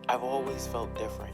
I've always felt different.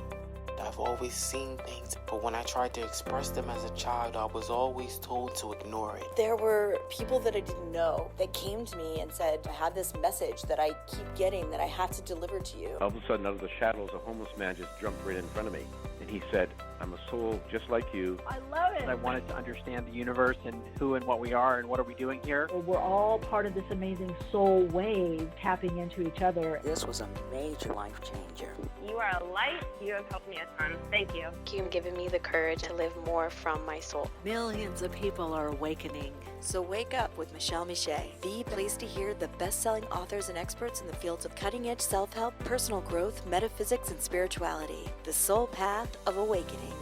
I've always seen things, but when I tried to express them as a child, I was always told to ignore it. There were people that I didn't know that came to me and said, I have this message that I keep getting that I have to deliver to you. All of a sudden, out of the shadows, a homeless man just jumped right in front of me. And he said, I'm a soul just like you. I love it. I wanted to understand the universe and who and what we are and what are we doing here. We're all part of this amazing soul wave tapping into each other. This was a major life changer. You are a light. You have helped me a ton. Thank you. You've given me the courage to live more from my soul. Millions of people are awakening. So wake up with Michele, the place to hear the best-selling authors and experts in the fields of cutting-edge self-help, personal growth, metaphysics, and spirituality. The soul path of awakening.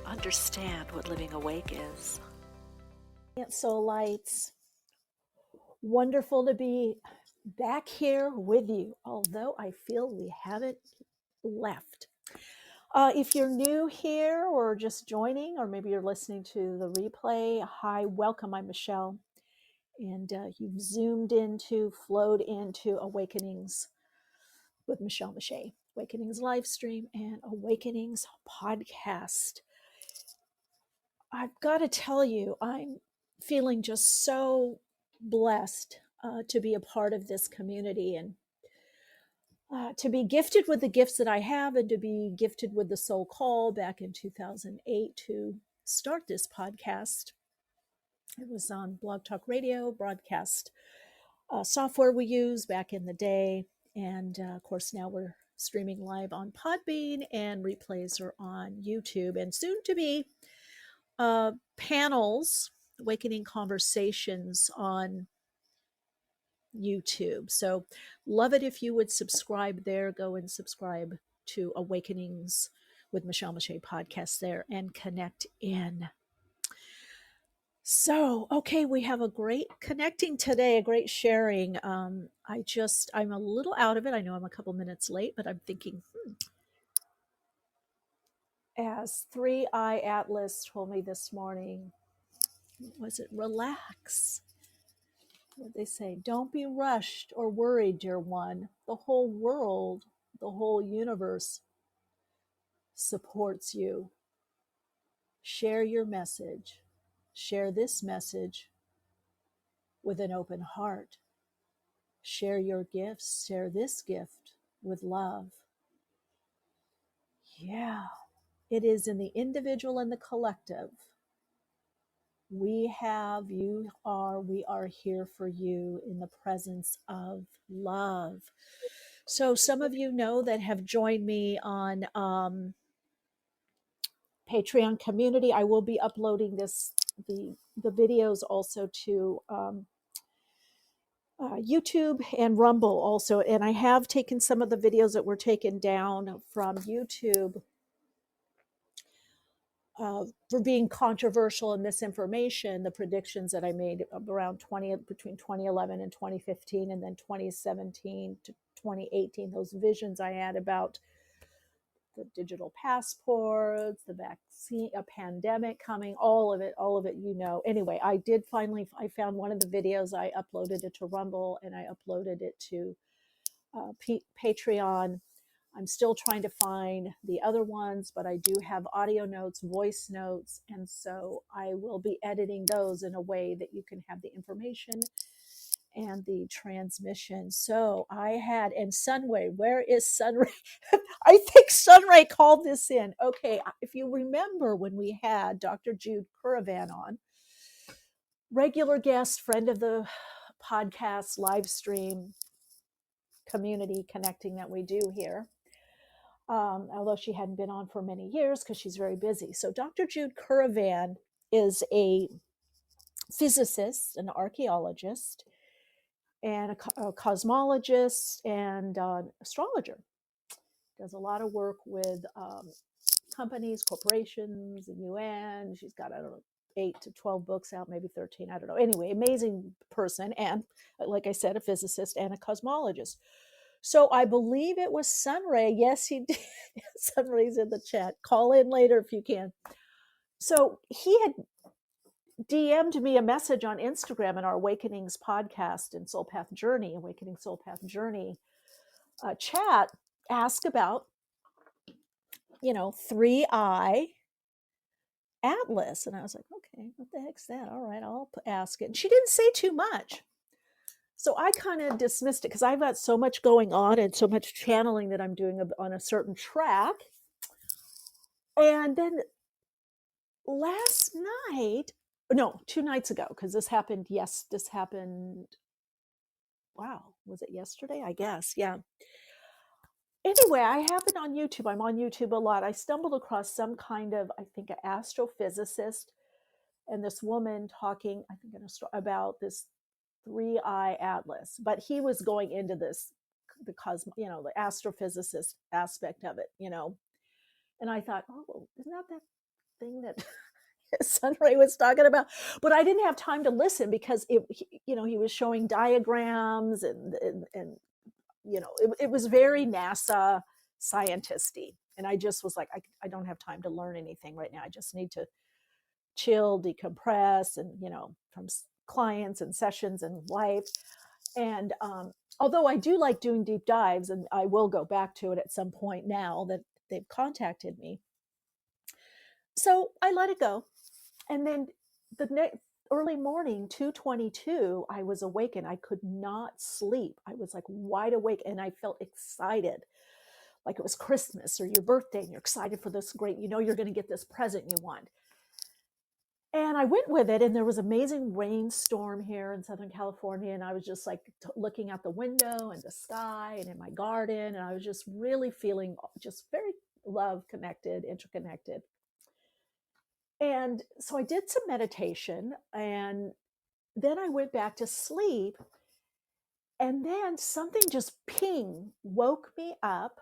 Understand what living awake is. Soul Lights, wonderful to be back here with you, although I feel we haven't left. If you're new here or just joining, or maybe you're listening to the replay, hi, welcome. I'm Michele, and you've flowed into Awakenings with Michele, Awakenings live stream and Awakenings podcast. I've got to tell you, I'm feeling just so blessed to be a part of this community and to be gifted with the gifts that I have, and to be gifted with the soul call back in 2008 to start this podcast. It was on Blog Talk Radio, broadcast software we use back in the day. And of course, now we're streaming live on Podbean, and replays are on YouTube, and soon to be panels, awakening conversations on YouTube. So love it if you would subscribe there. Go and subscribe to Awakenings with Michele podcast there and connect in. So, okay, we have a great connecting today, a great sharing. I'm a little out of it. I know I'm a couple minutes late, but I'm thinking, as 3I-Atlas told me this morning, was it relax? What they say, don't be rushed or worried, dear one. The whole world, the whole universe supports you. Share your message. Share this message with an open heart. Share your gifts. Share this gift with love. Yeah, it is in the individual and the collective. We are here for you in the presence of love. So some of you know that have joined me on Patreon community. I will be uploading the videos also to YouTube and Rumble also. And I have taken some of the videos that were taken down from YouTube for being controversial and misinformation. The predictions that I made around between 2011 and 2015, and then 2017 to 2018, those visions I had about the digital passports, the vaccine, a pandemic coming, all of it, Anyway, I found one of the videos, I uploaded it to Rumble, and I uploaded it to Patreon. I'm still trying to find the other ones, but I do have audio notes, voice notes, and so I will be editing those in a way that you can have the information and the transmission. So and Sunray, where is Sunray? I think Sunray called this in. Okay, if you remember when we had Dr. Jude Caravan on, regular guest, friend of the podcast, live stream, community connecting that we do here, although she hadn't been on for many years because she's very busy. So Dr. Jude Caravan is a physicist, an archaeologist, and a cosmologist and astrologer. Does a lot of work with companies, corporations, and UN. She's got, 8 to 12 books out, maybe 13, I don't know. Anyway, amazing person. And like I said, a physicist and a cosmologist. So I believe it was Sunray. Yes, he did. Sunray's in the chat. Call in later if you can. So he had DM'd me a message on Instagram in our Awakenings podcast and Soul Path Journey, Awakening Soul Path Journey chat, ask about, 3I Atlas. And I was like, okay, what the heck's that? All right, I'll ask it. And she didn't say too much. So I kind of dismissed it because I've got so much going on and so much channeling that I'm doing on a certain track. And then last night, no, 2 nights ago, because this happened, wow, was it yesterday? I guess, yeah. Anyway, I happened on YouTube. I'm on YouTube a lot. I stumbled across some kind of, I think, an astrophysicist and this woman talking, I think, about this 3I-Atlas. But he was going into this, the astrophysicist aspect of it, And I thought, oh, well, isn't that thing that Sunray was talking about? But I didn't have time to listen because he was showing diagrams and it was very NASA scientisty. And I just was like, I don't have time to learn anything right now. I just need to chill, decompress, and, from clients and sessions and life. And although I do like doing deep dives, and I will go back to it at some point now that they've contacted me. So I let it go. And then the early morning, 2:22, I was awake and I could not sleep. I was like wide awake and I felt excited, like it was Christmas or your birthday and you're excited for this great, you're going to get this present you want. And I went with it, and there was amazing rainstorm here in Southern California, and I was just like looking out the window and the sky and in my garden, and I was just really feeling just very love connected, interconnected. And so I did some meditation, and then I went back to sleep, and then something just woke me up,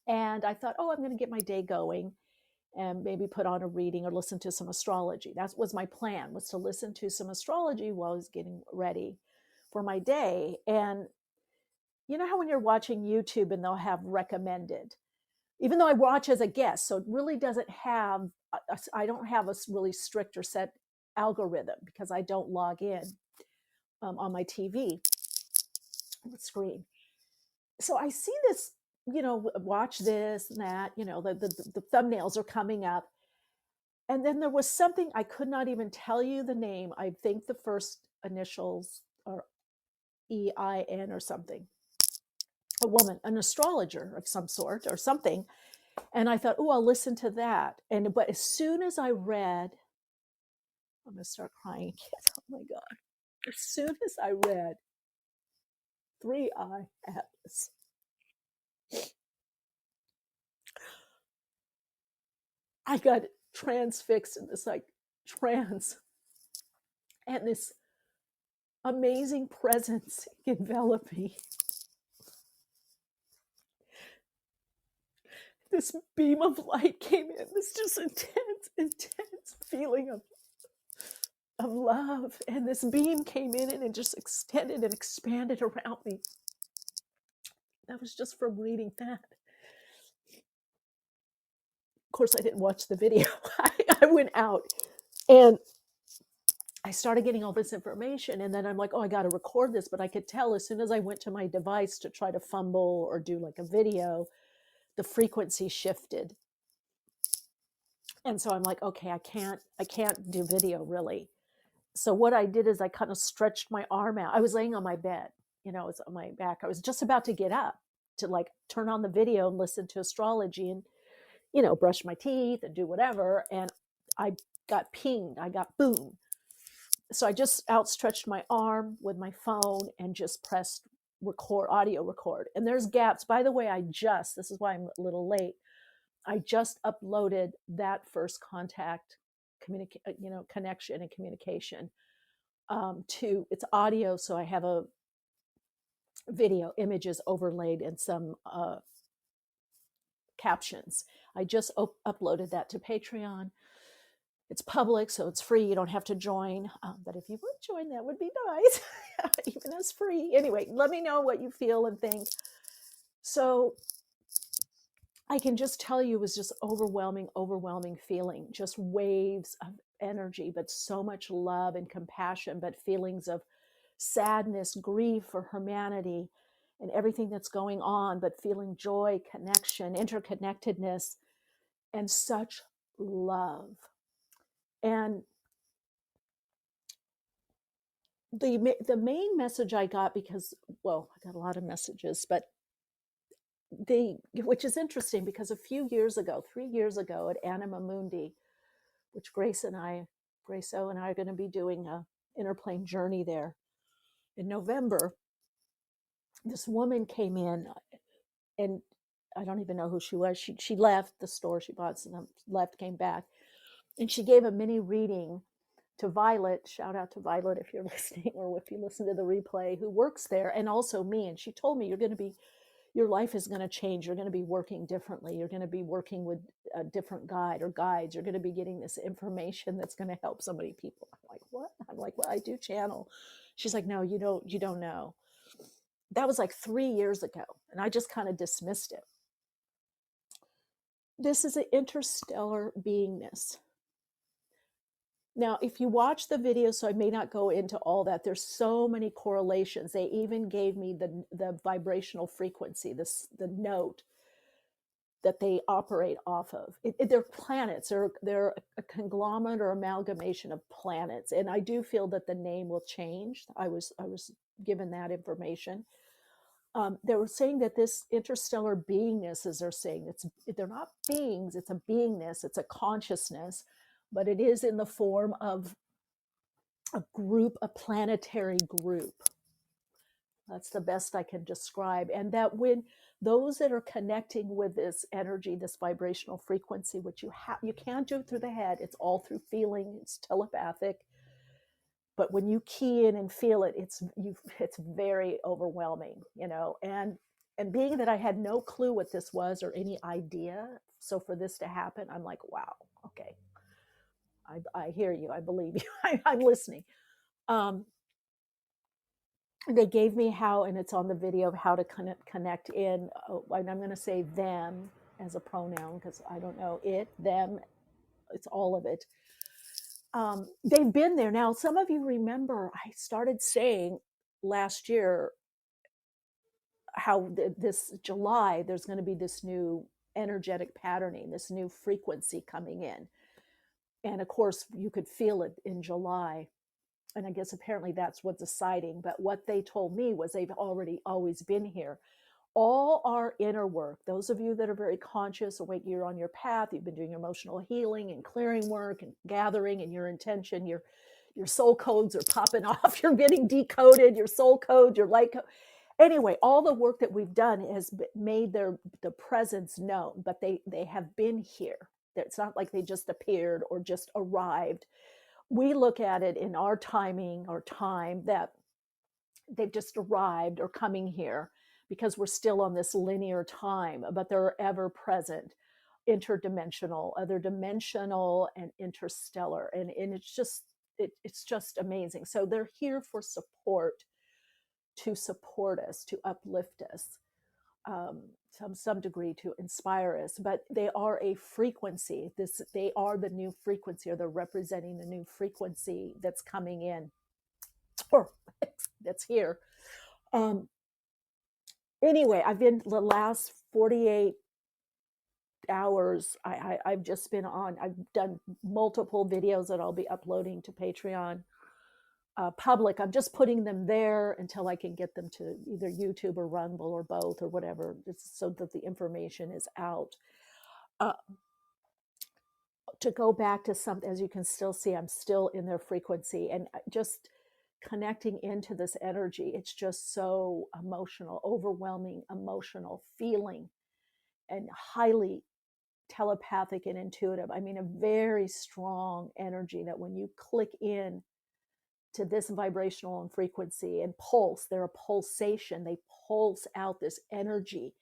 and I thought, oh, I'm going to get my day going and maybe put on a reading or listen to some astrology. That was my plan, was to listen to some astrology while I was getting ready for my day. And you know how when you're watching YouTube and they'll have recommended, even though I watch as a guest, so it really doesn't have, I don't have a really strict or set algorithm because I don't log in on my TV screen. So I see this, watch this and that, the thumbnails are coming up. And then there was something, I could not even tell you the name. I think the first initials are EIN or something. A woman, an astrologer of some sort or something. And I thought, oh, I'll listen to that. But as soon as I read, I'm going to start crying again. Oh my God. As soon as I read 3I-Atlas, I got transfixed in this trance, and this amazing presence enveloped me. This beam of light came in, this just intense feeling of love. And this beam came in and it just extended and expanded around me. That was just from reading that. Of course, I didn't watch the video. I went out and I started getting all this information, and then I'm like, oh, I got to record this. But I could tell as soon as I went to my device to try to fumble or do like a video, the frequency shifted. And so I'm like, okay, I can't do video really. So what I did is I kind of stretched my arm out. I was laying on my bed, it was on my back. I was just about to get up to like turn on the video and listen to astrology and, brush my teeth and do whatever. And I got pinged. I got boom. So I just outstretched my arm with my phone and just pressed audio record. And there's gaps. By the way, this is why I'm a little late. I just uploaded that first contact connection and communication to it's audio. So I have a video images overlaid and some captions. I just uploaded that to Patreon. It's public, so it's free. You don't have to join. But if you would join, that would be nice, even as free. Anyway, let me know what you feel and think. So I can just tell you it was just overwhelming feeling, just waves of energy, but so much love and compassion, but feelings of sadness, grief for humanity. and everything that's going on, but feeling joy, connection, interconnectedness, and such love. And the main message I got, because, well, I got a lot of messages, but which is interesting, because a few years ago, 3 years ago, at Anima Mundi, which Grace O and I are going to be doing a interplane journey there in November. This woman came in, and I don't even know who she was. She left the store, she bought some, left, came back, and she gave a mini reading to Violet. Shout out to Violet if you're listening, or if you listen to the replay, who works there, and also me. And she told me, your life is going to change. You're going to be working differently. You're going to be working with a different guide or guides. You're going to be getting this information that's going to help so many people. I'm like, what? I'm like, well, I do channel. She's like, no, you don't know. That was like 3 years ago, and I just kind of dismissed it. This is an interstellar beingness. Now, if you watch the video, so I may not go into all that, there's so many correlations. They even gave me the vibrational frequency, the note that they operate off of. They're planets. They're a conglomerate or amalgamation of planets. And I do feel that the name will change. I was given that information. They were saying that this interstellar beingness, as they're saying, they're not beings, it's a beingness, it's a consciousness, but it is in the form of a group, a planetary group. That's the best I can describe. And that when those that are connecting with this energy, this vibrational frequency, which you can't do it through the head, it's all through feeling, it's telepathic. But when you key in and feel it, it's very overwhelming, And being that I had no clue what this was or any idea, so for this to happen, I'm like, wow, okay, I hear you, I believe you, I'm listening. They gave me how, and it's on the video, of how to connect in. And I'm going to say them as a pronoun, because I don't know it, them, it's all of it. They've been there. Now, some of you remember I started saying last year how this July, there's going to be this new energetic patterning, this new frequency coming in. And of course, you could feel it in July. And I guess apparently that's what's deciding. But what they told me was they've already always been here. All our inner work, those of you that are very conscious, awake, you're on your path, you've been doing emotional healing and clearing work and gathering, and your intention, your soul codes are popping off, you're getting decoded, your soul code, your light code. Anyway, all the work that we've done has made the presence known, but they have been here. It's not like they just appeared or just arrived. We look at it in our timing or time that they've just arrived or coming here, because we're still on this linear time, but they're ever present, interdimensional, other dimensional, and interstellar. And it's just amazing. So they're here for support, to support us, to uplift us, some degree to inspire us, but they are a frequency. They are the new frequency, or they're representing the new frequency that's coming in, or that's here. Anyway, I've been the last 48 hours. I've just been on. I've done multiple videos that I'll be uploading to Patreon. Public, I'm just putting them there until I can get them to either YouTube or Rumble or both or whatever, so that the information is out. To go back to something, as you can still see, I'm still in their frequency, and just connecting into this energy. It's just so emotional, overwhelming, emotional feeling, and highly telepathic and intuitive. I mean, a very strong energy that when you click in to this vibrational and frequency and pulse, they're a pulsation. They pulse out this energy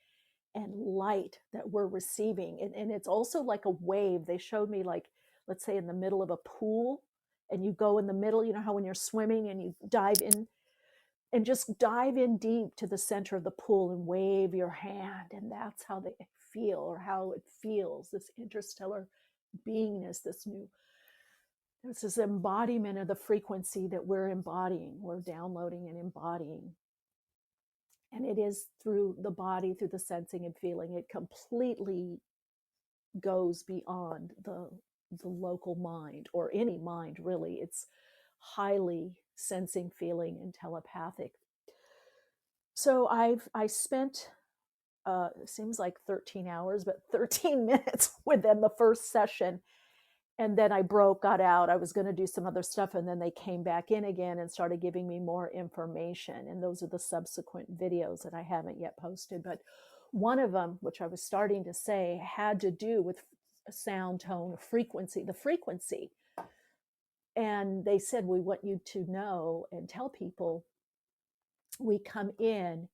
and light that we're receiving. And it's also like a wave. They showed me, like, let's say in the middle of a pool, and you go in the middle, you know how when you're swimming and you dive in, and just dive in deep to the center of the pool and wave your hand. And that's how they feel, or how it feels, this interstellar beingness, this embodiment of the frequency that we're embodying, we're downloading and embodying. And it is through the body, through the sensing and feeling. It completely goes beyond the local mind, or any mind really. It's highly sensing, feeling, and telepathic. So I spent it seems like 13 hours, but 13 minutes within the first session. And then I got out. I was going to do some other stuff. And then they came back in again and started giving me more information. And those are the subsequent videos that I haven't yet posted. But one of them, which I was starting to say, had to do with sound, tone, frequency, the frequency. And they said, we want you to know and tell people we come in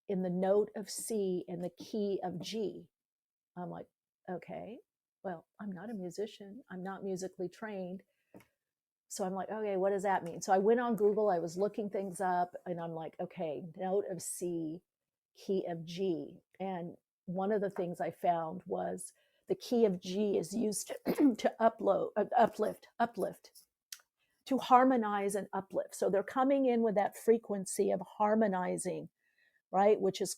the note of C and the key of G. I'm like, okay, well, I'm not a musician. I'm not musically trained. So I'm like, okay, what does that mean? So I went on Google, I was looking things up, and I'm like, okay, note of C, key of G. And one of the things I found was the key of G is used to uplift, to harmonize and uplift. So they're coming in with that frequency of harmonizing, right? Which is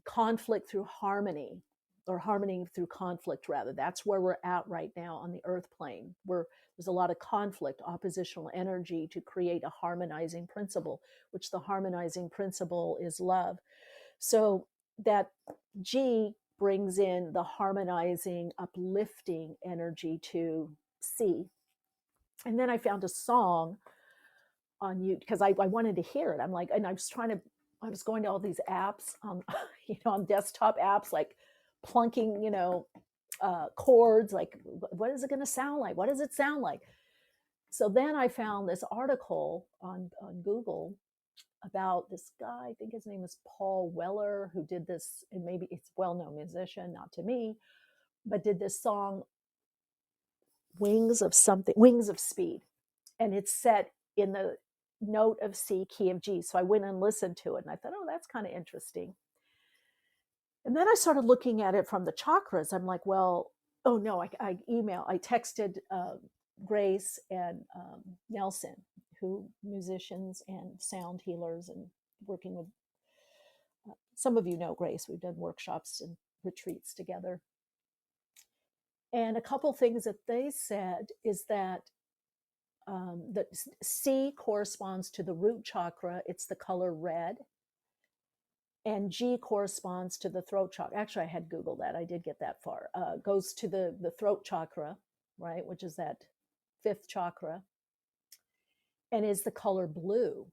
conflict through harmony, or harmony through conflict, rather. That's where we're at right now on the earth plane, where there's a lot of conflict, oppositional energy, to create a harmonizing principle, which the harmonizing principle is love. So that G brings in the harmonizing, uplifting energy to C. And then I found a song on YouTube because I wanted to hear it. I'm like, and I was going to all these apps on desktop apps, like plunking, chords, like, what is it going to sound like? What does it sound like? So then I found this article on Google about this guy, I think his name is Paul Weller, who did this, and maybe it's a well-known musician, not to me, but did this song, Wings of Speed. And it's set in the note of C, key of G. So I went and listened to it, and I thought, oh, that's kind of interesting. And then I started looking at it from the chakras. I'm like, well, oh no, I texted Grace and Nelson, who musicians and sound healers, and working with, some of you know Grace. We've done workshops and retreats together. And a couple things that they said is that the C corresponds to the root chakra. It's the color red. And G corresponds to the throat chakra. Actually, I had Googled that. I did get that far. Goes to the throat chakra, right, which is that fifth chakra, and is the color blue.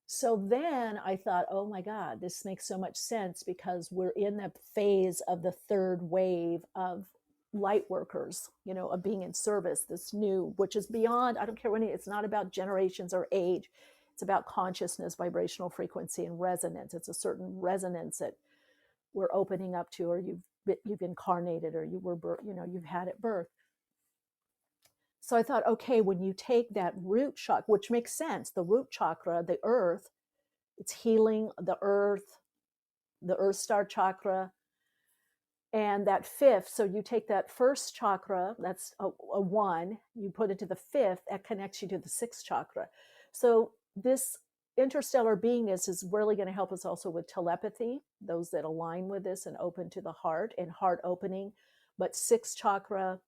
So then I thought, oh my God, this makes so much sense, because we're in the phase of the third wave of light workers, of being in service, this new, which is beyond, I don't care when it's not about generations or age. It's about consciousness, vibrational frequency, and resonance. It's a certain resonance that we're opening up to, or you've incarnated, or you've had at birth. So I thought, okay, when you take that root chakra, which makes sense, the root chakra, the earth, it's healing the earth star chakra, and that fifth. So you take that first chakra, that's a one, you put it to the fifth, that connects you to the sixth chakra. So this interstellar beingness is really going to help us also with telepathy, those that align with this and open to the heart and heart opening. But sixth chakra,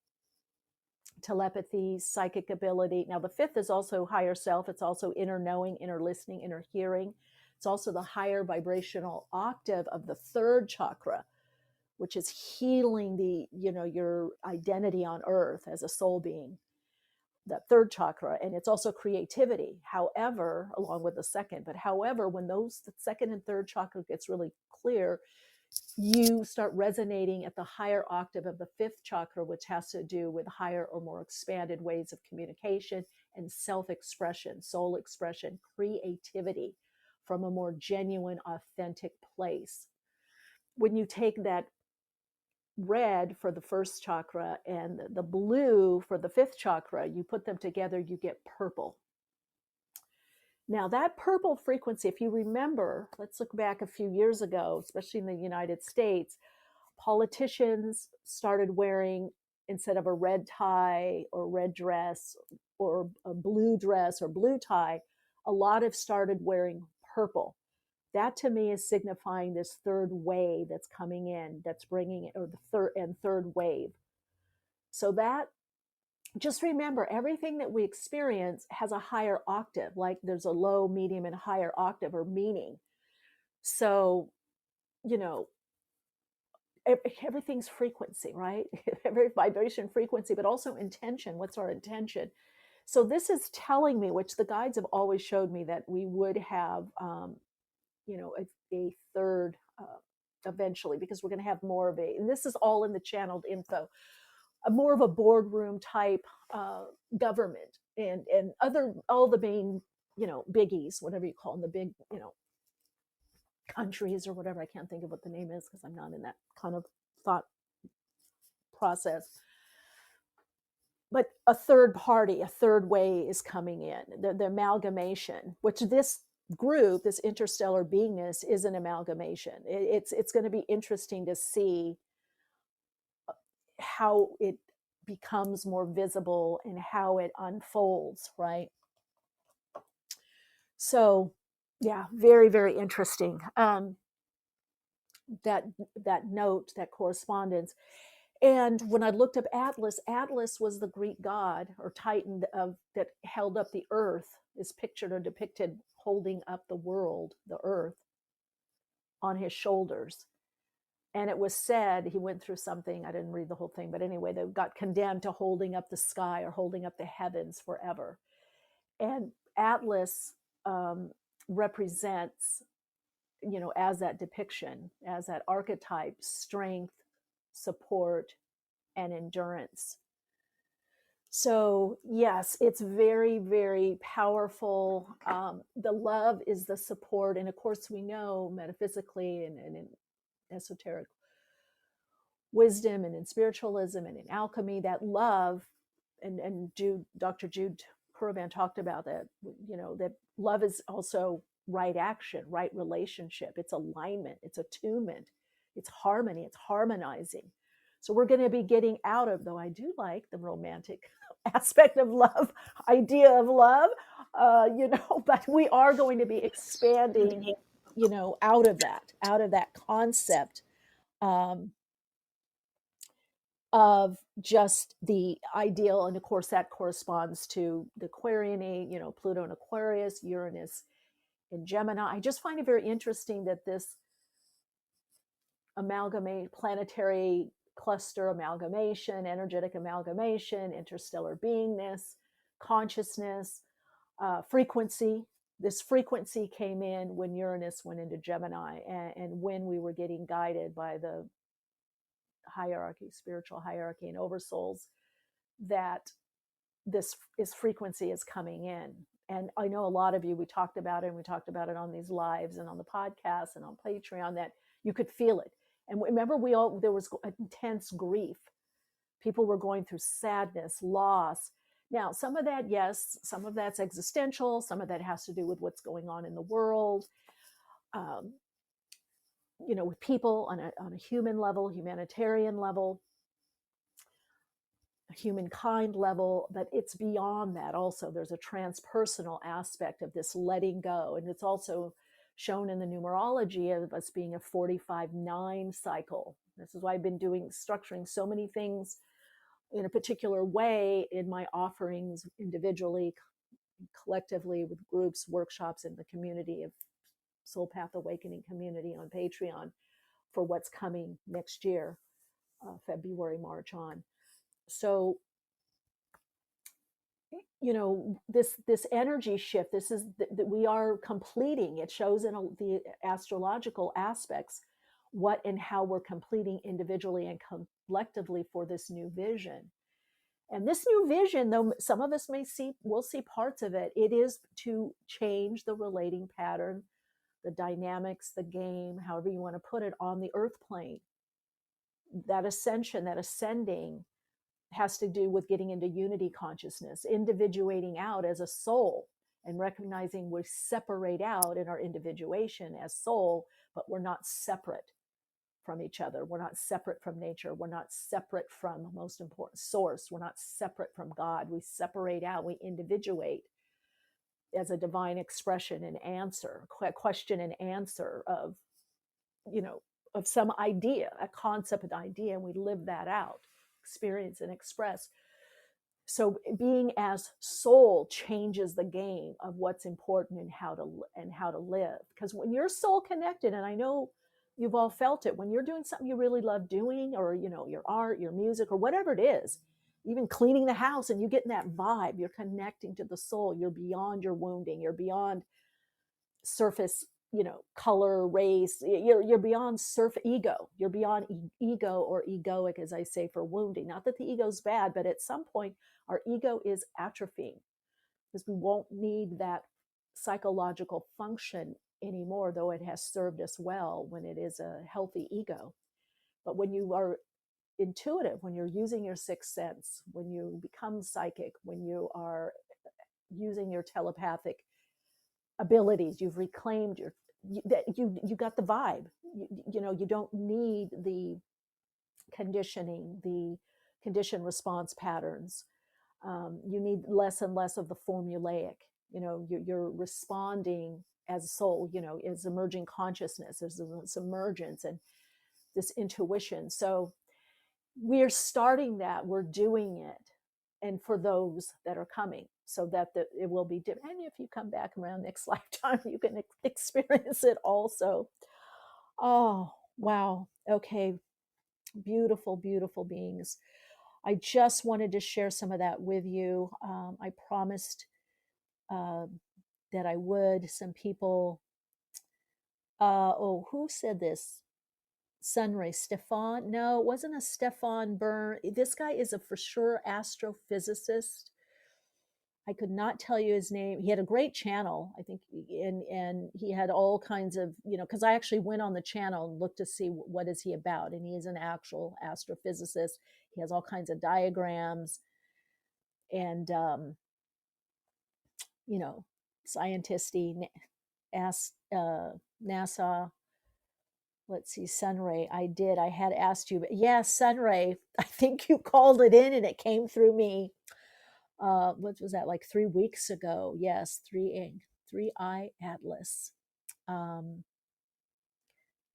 telepathy, psychic ability. Now the fifth is also higher self. It's also inner knowing, inner listening, inner hearing. It's also the higher vibrational octave of the third chakra, which is healing your identity on earth as a soul being, that third chakra. And it's also creativity. However, along with the second, when the second and third chakra gets really clear, you start resonating at the higher octave of the fifth chakra, which has to do with higher or more expanded ways of communication and self-expression, soul expression, creativity from a more genuine, authentic place. When you take that red for the first chakra and the blue for the fifth chakra, you put them together, you get purple. Now that purple frequency, if you remember, let's look back a few years ago, especially in the United States, politicians started wearing, instead of a red tie or red dress or a blue dress or blue tie, a lot have started wearing purple. That to me is signifying this third wave that's coming in, that's bringing it, or the third wave. So that, just remember, everything that we experience has a higher octave, like there's a low, medium, and higher octave or meaning. So, you know, everything's frequency, right? Every vibration, frequency, but also intention. What's our intention? So this is telling me, which the guides have always showed me, that we would have, a third eventually, because we're going to have more of a, and this is all in the channeled info, a more of a boardroom type government, and other, all the main, biggies, whatever you call them, the big, countries or whatever. I can't think of what the name is because I'm not in that kind of thought process. But a third party, a third way is coming in. The amalgamation, which this group, this Interstellar Beingness, is an amalgamation. It's going to be interesting to see how it becomes more visible and how it unfolds, right? So, yeah, very, very interesting. That note, that correspondence. And when I looked up Atlas, Atlas was the Greek god or Titan that held up the earth, is pictured or depicted holding up the world, the earth, on his shoulders. And it was said, he went through something, I didn't read the whole thing, but anyway, they got condemned to holding up the sky or holding up the heavens forever. And Atlas represents, as that depiction, as that archetype, strength, support, and endurance. So yes, it's very, very powerful. The love is the support. And of course, we know metaphysically and in esoteric wisdom and in spiritualism and in alchemy, that love, and Dr. Jude Currivan talked about that, that love is also right action, right relationship. It's alignment, it's attunement, it's harmony, it's harmonizing. So we're going to be getting out of, though I do like the romantic aspect of love, idea of love, but we are going to be expanding, out of that concept of just the ideal. And of course, that corresponds to the Aquarian, Pluto in Aquarius, Uranus in Gemini. I just find it very interesting that this planetary cluster amalgamation, energetic amalgamation, interstellar beingness, consciousness, frequency. This frequency came in when Uranus went into Gemini, and when we were getting guided by the hierarchy, spiritual hierarchy and oversouls, that this frequency is coming in. And I know a lot of you, we talked about it, and we talked about it on these lives and on the podcast and on Patreon, that you could feel it. And remember, there was intense grief. People were going through sadness, loss. Now, some of that, yes, some of that's existential. Some of that has to do with what's going on in the world, with people on a human level, humanitarian level, a humankind level. But it's beyond that also. There's a transpersonal aspect of this letting go. And it's also shown in the numerology of us being a 45-9 cycle. This is why I've been structuring so many things in a particular way in my offerings, individually, collectively, with groups, workshops, in the community of Soul Path Awakening community on Patreon, for what's coming next year, February, March on. So, this energy shift, this is that we are completing. It shows in the astrological aspects what and how we're completing individually and collectively for this new vision. And this new vision, though some of us we'll see parts of it, it is to change the relating pattern, the dynamics, the game, however you want to put it, on the earth plane. That ascension, that ascending, has to do with getting into unity consciousness, individuating out as a soul, and recognizing we separate out in our individuation as soul, but we're not separate from each other. We're not separate from nature. We're not separate from, most important, source. We're not separate from God. We separate out, we individuate. as a divine expression and answer, question and answer of, you know, of some idea, a concept, an idea, and we live that out, experience and express. So being as soul changes the game of what's important and how to live. Because when you're soul connected, and I know you've all felt it, when you're doing something you really love doing, or you know, your art, your music, or whatever it is, even cleaning the house, and you get in that vibe, you're connecting to the soul. You're beyond your wounding. You're beyond surface, you know, color, race. You're beyond ego. You're beyond ego, or egoic, as I say, for wounding. Not that the ego's bad, but at some point our ego is atrophying, because we won't need that psychological function anymore, though it has served us well when it is a healthy ego. But when you are intuitive, when you're using your sixth sense, when you become psychic, when you are using your telepathic abilities, you've reclaimed your, you got the vibe. You know, you don't need the conditioning, the conditioned response patterns. You need less and less of the formulaic. You know, you're responding as soul, you know, as emerging consciousness. There's this emergence and this intuition. So we're starting that, we're doing it, and for those that are coming, so that it will be different. And if you come back around next lifetime, you can experience it also. Oh, wow. Okay. Beautiful, beautiful beings. I just wanted to share some of that with you. I promised uh, that I would. Some people, who said this? Sunray, Stefan? No, it wasn't a Stefan Byrne. This guy is a for sure astrophysicist. I could not tell you his name. He had a great channel, I think, and he had all kinds of, you know, because I actually went on the channel and looked to see what is he about, and he is an actual astrophysicist. He has all kinds of diagrams, and you know, scientisty, NASA. Let's see, Sunray. I had asked you, but yeah, Sunray. I think you called it in, and it came through me. What was that, like 3 weeks ago? Yes, 3I-Atlas.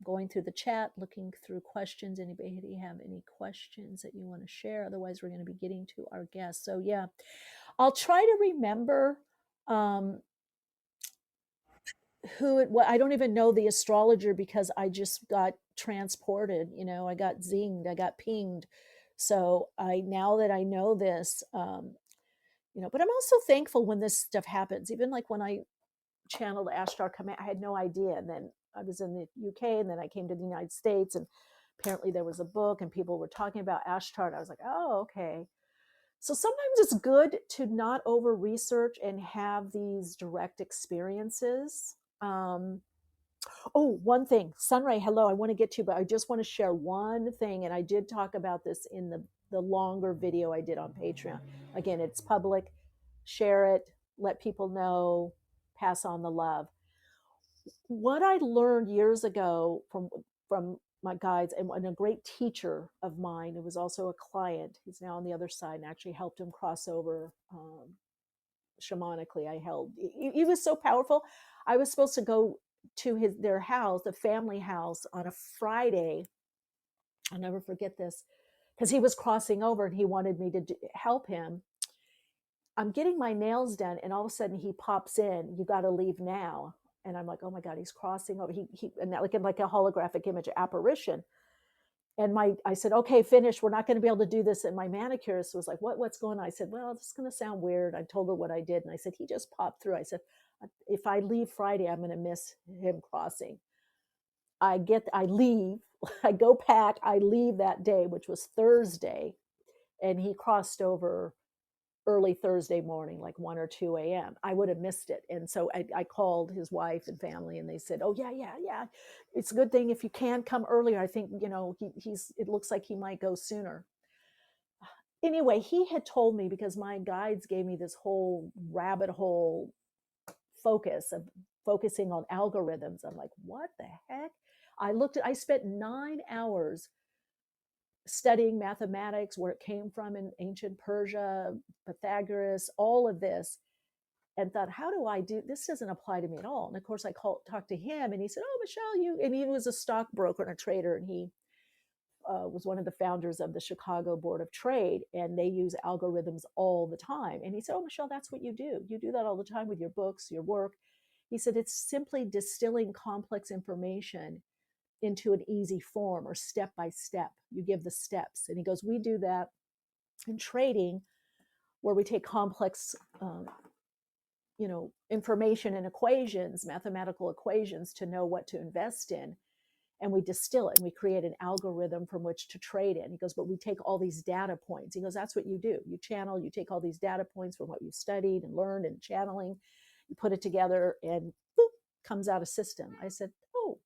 Going through the chat, looking through questions. Anybody have any questions that you want to share? Otherwise, we're going to be getting to our guests. So yeah, I'll try to remember who it was. I don't even know the astrologer, because I just got transported. You know, I got zinged, I got pinged. So now that I know this, you know, but I'm also thankful when this stuff happens. Even like when I channeled Ashtar Command, I had no idea. And then I was in the UK, and then I came to the United States, and apparently there was a book and people were talking about Ashtar, and I was like, oh, okay. So sometimes it's good to not over research and have these direct experiences. Oh, one thing, Sunray, hello, I want to get to, but I just want to share one thing. And I did talk about this in the longer video I did on Patreon. Again, it's public. Share it, let people know, pass on the love. What I learned years ago from my guides, and a great teacher of mine who was also a client, he's now on the other side, and actually helped him cross over shamanically. He was so powerful. I was supposed to go to their house, the family house, on a Friday. I'll never forget this, because he was crossing over and he wanted me to help him. I'm getting my nails done, and all of a sudden he pops in, you got to leave now. And I'm like, oh my God, he's crossing over. And like a holographic image, apparition. And I said, okay, finish. We're not going to be able to do this. And my manicurist was like, what's going on? I said, well, this is going to sound weird. I told her what I did. And I said, he just popped through. I said, if I leave Friday, I'm going to miss him crossing. I leave, I go pack, I leave that day, which was Thursday. And he crossed over early Thursday morning, like 1 or 2 a.m. I would have missed it. And so I called his wife and family, and they said, oh yeah. It's a good thing if you can come earlier. I think, you know, it looks like he might go sooner. Anyway, he had told me, because my guides gave me this whole rabbit hole focus of focusing on algorithms. I'm like, what the heck? I spent 9 hours studying mathematics, where it came from in ancient Persia, Pythagoras, all of this. and thought, how do I do this? Doesn't apply to me at all. And of course, I talked to him, and he said, "Oh, Michele, and he was a stockbroker and a trader, and he was one of the founders of the Chicago Board of Trade, and they use algorithms all the time." And he said, "Oh, Michele, that's what you do. You do that all the time with your books, your work." He said, "It's simply distilling complex information into an easy form or step by step. You give the steps." And he goes, "We do that in trading, where we take complex information and equations, mathematical equations, to know what to invest in, and we distill it and we create an algorithm from which to trade in." He goes, "But we take all these data points." He goes, "That's what you do. You channel, you take all these data points from what you studied and learned and channeling, you put it together, and boop, comes out a system." I said, "Oh,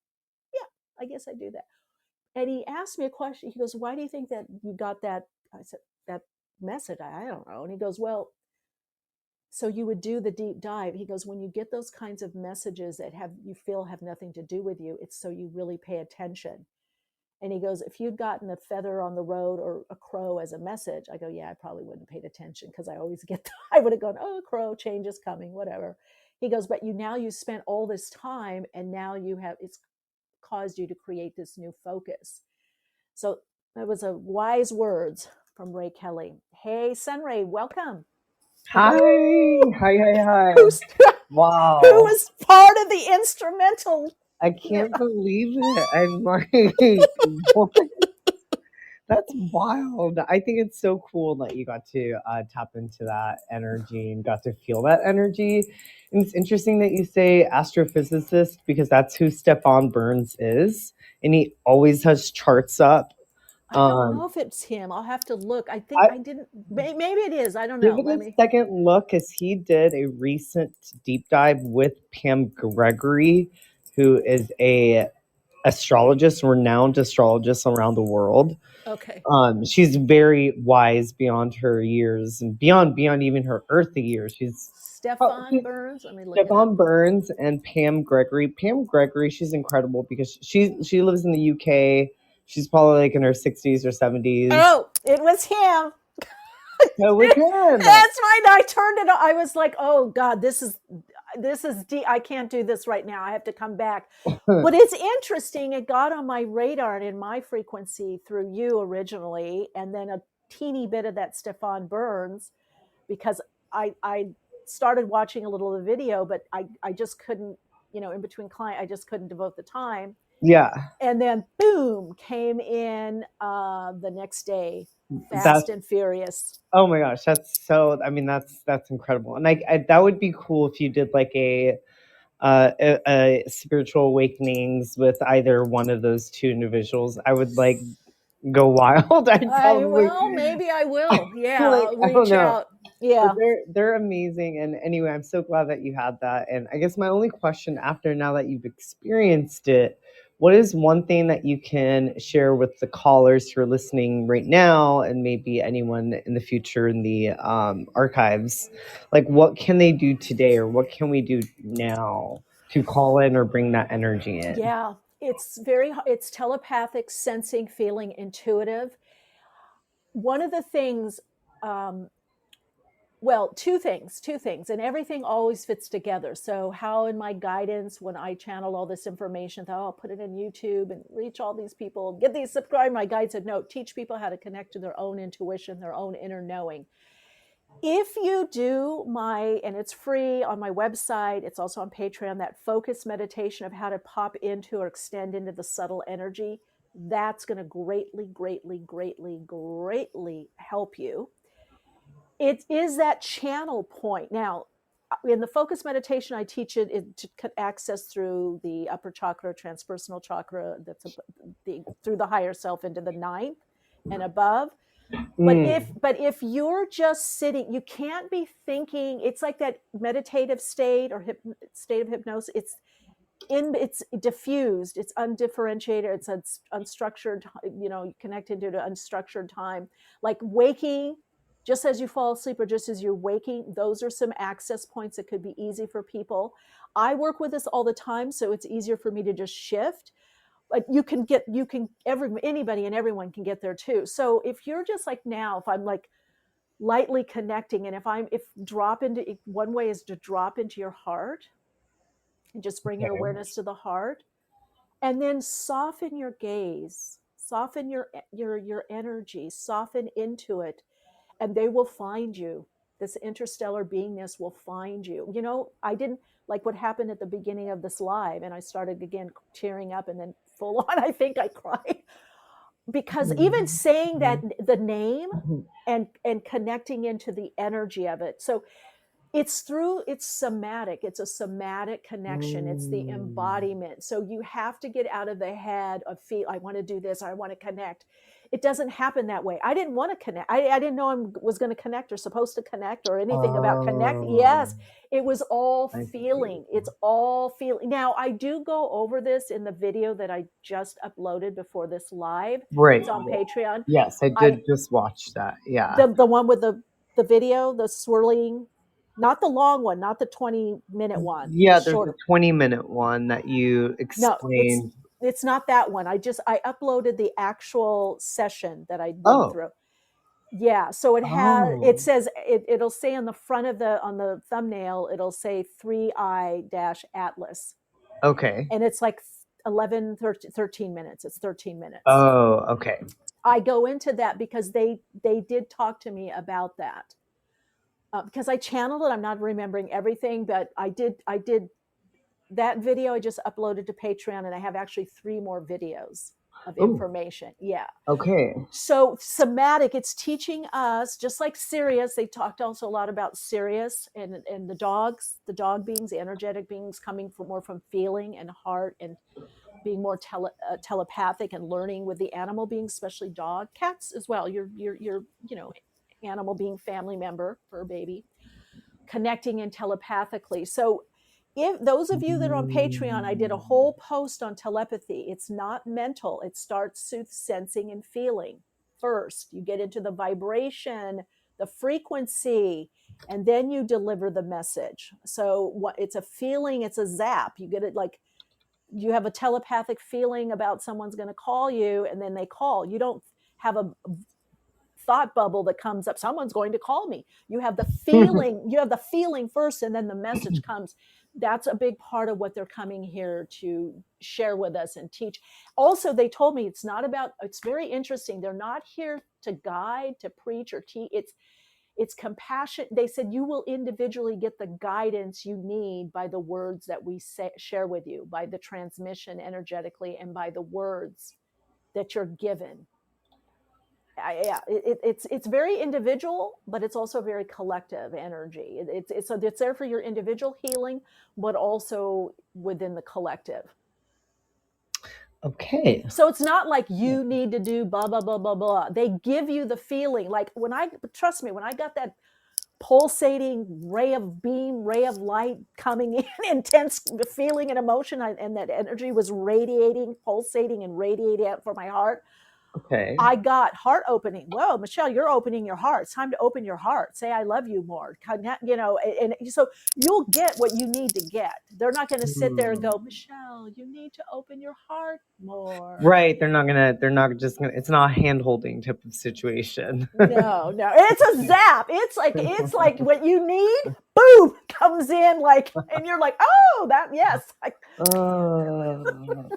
yeah, I guess I do that." And he asked me a question. He goes, "Why do you think that you got that?" I said, "That message, I don't know." And he goes, "Well, so you would do the deep dive." He goes, "When you get those kinds of messages that you feel have nothing to do with you, it's so you really pay attention." And he goes, "If you'd gotten a feather on the road or a crow as a message," I go, "Yeah, I probably wouldn't have paid attention, because I always get, I would have gone, oh, crow, change is coming, whatever." He goes, "But you spent all this time, and now it's caused you to create this new focus." So that was a wise words from Ray Kelly. Hey, Sunray, welcome. Hi. Woo! Hi. Who's Wow. who was part of the instrumental? I can't believe it. I'm like, what? That's wild. I think it's so cool that you got to tap into that energy and got to feel that energy. And it's interesting that you say astrophysicist, because that's who Stefan Burns is. And he always has charts up. I don't know if it's him. I'll have to look. I think I I didn't. Maybe it is. I don't Give know. it Let a me. second look, as he did a recent deep dive with Pam Gregory, who is a astrologist, renowned astrologist around the world. Okay. She's very wise beyond her years and beyond even her earthly years. She's Stefan Burns. Let me look it Stefan up. Burns and Pam Gregory. Pam Gregory, she's incredible because she lives in the UK. She's probably like in her 60s or 70s. Oh, it was him. So we can. That's right. I turned it on. I was like, "Oh God, this is deep. I can't do this right now. I have to come back." But it's interesting. It got on my radar and in my frequency through you originally, and then a teeny bit of that Stefan Burns, because I started watching a little of the video, but I just couldn't, in between client, I just couldn't devote the time. Yeah. And then boom, came in the next day, Fast and Furious. Oh my gosh, that's so. I mean, that's incredible, and I that would be cool if you did like a spiritual awakenings with either one of those two individuals. I would like go wild. I'd probably Maybe I will. Yeah, like, I'll I don't reach know. out. Yeah. But they're amazing, and anyway, I'm so glad that you had that. And I guess my only question after, now that you've experienced it, what is one thing that you can share with the callers who are listening right now, and maybe anyone in the future in the archives? Like, what can they do today, or what can we do now to call in or bring that energy in? Yeah, it's telepathic, sensing, feeling, intuitive. One of the things, well, two things, and everything always fits together. So how in my guidance, when I channel all this information, thought, I'll put it in YouTube and reach all these people, get these subscribed. My guide said, no, teach people how to connect to their own intuition, their own inner knowing. If you do and it's free on my website, it's also on Patreon, that focus meditation of how to pop into or extend into the subtle energy, that's going to greatly, greatly, greatly, greatly help you. It is that channel point. Now, in the focus meditation, I teach it to access through the upper chakra, transpersonal chakra, through the higher self into the ninth and above. But if you're just sitting, you can't be thinking. It's like that meditative state or state of hypnosis. It's diffused, it's undifferentiated, it's unstructured, connected to unstructured time, like waking, just as you fall asleep or just as you're waking. Those are some access points that could be easy for people. I work with this all the time, so it's easier for me to just shift. But anybody and everyone can get there too. So if you're just like, now, if I'm like lightly connecting. And if drop into, one way is to drop into your heart and just bring your Okay. awareness to the heart, and then soften your gaze, soften your energy, soften into it, and they will find you. This interstellar beingness will find you. You know, I didn't like what happened at the beginning of this live, and I started again tearing up, and then full on I think I cried, because even saying that, the name, and connecting into the energy of it. So it's somatic, it's a somatic connection, it's the embodiment. So you have to get out of the head of feel, I want to do this, I want to connect. It doesn't happen that way. I didn't want to connect. I didn't know I was going to connect or supposed to connect or anything about connect. Yes, it was all I feeling. see. It's all feeling. Now I do go over this in the video that I just uploaded before this live. Right. It's on Patreon. Yes, I I did just watch that. Yeah. the one with the video, the swirling, not the long one, not the 20-minute one, the Yeah, there's a shorter. 20-minute one that you No, explained. it's not that one. I uploaded the actual session that I went Oh. through. Yeah, so it Oh. says it'll say on the front of on the thumbnail, it'll say 3I-Atlas. Okay. And it's like 13 minutes. It's 13 minutes. Oh, okay. I go into that because they did talk to me about that. Because I channeled it. I'm not remembering everything, but I did that video I just uploaded to Patreon, and I have actually 3 more videos of information. Yeah. Okay. So somatic, it's teaching us, just like Sirius, they talked also a lot about Sirius and the dog beings, the energetic beings, coming more from feeling and heart, and being more telepathic and learning with the animal beings, especially dog, cats as well. Your animal being family member for a baby, connecting in telepathically. So if those of you that are on Patreon, I did a whole post on telepathy. It's not mental. It starts with sensing and feeling. First, you get into the vibration, the frequency, and then you deliver the message. So it's a feeling, it's a zap. You get it, like you have a telepathic feeling about someone's going to call you, and then they call. You don't have a thought bubble that comes up, someone's going to call me. You have the feeling first, and then the message comes. That's a big part of what they're coming here to share with us and teach. Also, they told me it's very interesting, they're not here to guide, to preach, or teach. It's compassion. They said you will individually get the guidance you need by the words that we share with you, by the transmission energetically, and by the words that you're given. It's very individual, but it's also very collective energy. So it's there for your individual healing, but also within the collective. Okay. So it's not like you need to do blah blah blah blah blah. They give you the feeling. Like trust me, when I got that pulsating ray of light coming in, intense feeling and emotion, and that energy was radiating, pulsating, and radiating out for my heart. Okay. I got heart opening. Whoa, Michele, you're opening your heart. It's time to open your heart. Say, I love you more. And so you'll get what you need to get. They're not going to sit there and go, Michele, you need to open your heart more. Right. They're not just gonna, it's not a hand holding type of situation. No. It's a zap. It's like what you need, boom, comes in and you're like, oh, yes.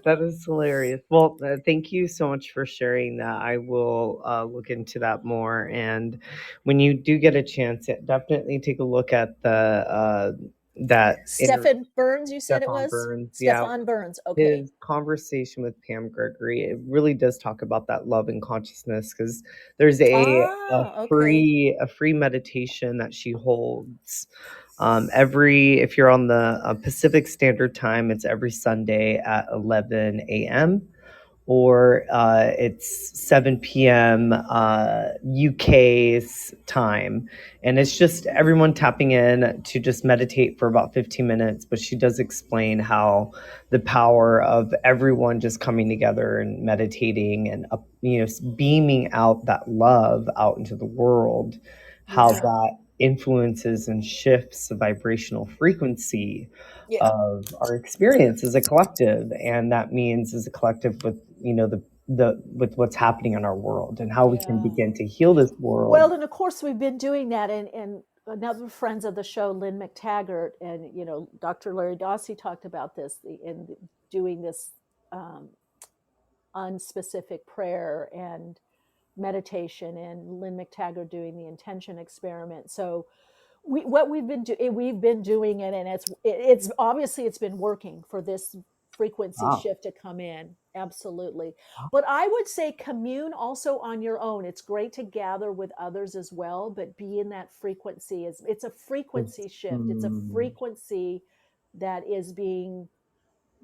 That is hilarious. Well, thank you so much for sharing that. I will look into that more. And when you do get a chance, definitely take a look at the that Stefan Burns, you said it was? Burns. Stefan Burns. Okay. His conversation with Pam Gregory, it really does talk about that love and consciousness, because there's a free meditation that she holds if you're on the Pacific Standard Time. It's every Sunday at 11 a.m. or it's 7 p.m. UK's time. And it's just everyone tapping in to just meditate for about 15 minutes. But she does explain how the power of everyone just coming together and meditating and beaming out that love out into the world, how that influences and shifts the vibrational frequency of our experience as a collective. And that means as a collective with with what's happening in our world and how we can Yeah. begin to heal this world. Well, and of course we've been doing that, and another friends of the show, Lynn McTaggart, and Dr. Larry Dossi talked about this in doing this um, unspecific prayer and meditation, and Lynn McTaggart doing the intention experiment. So we've been doing it, and it's obviously it's been working for this frequency Wow. shift to come in. Absolutely. But I would say commune also on your own. It's great to gather with others as well, but be in that frequency. It's a frequency shift. It's a frequency that is being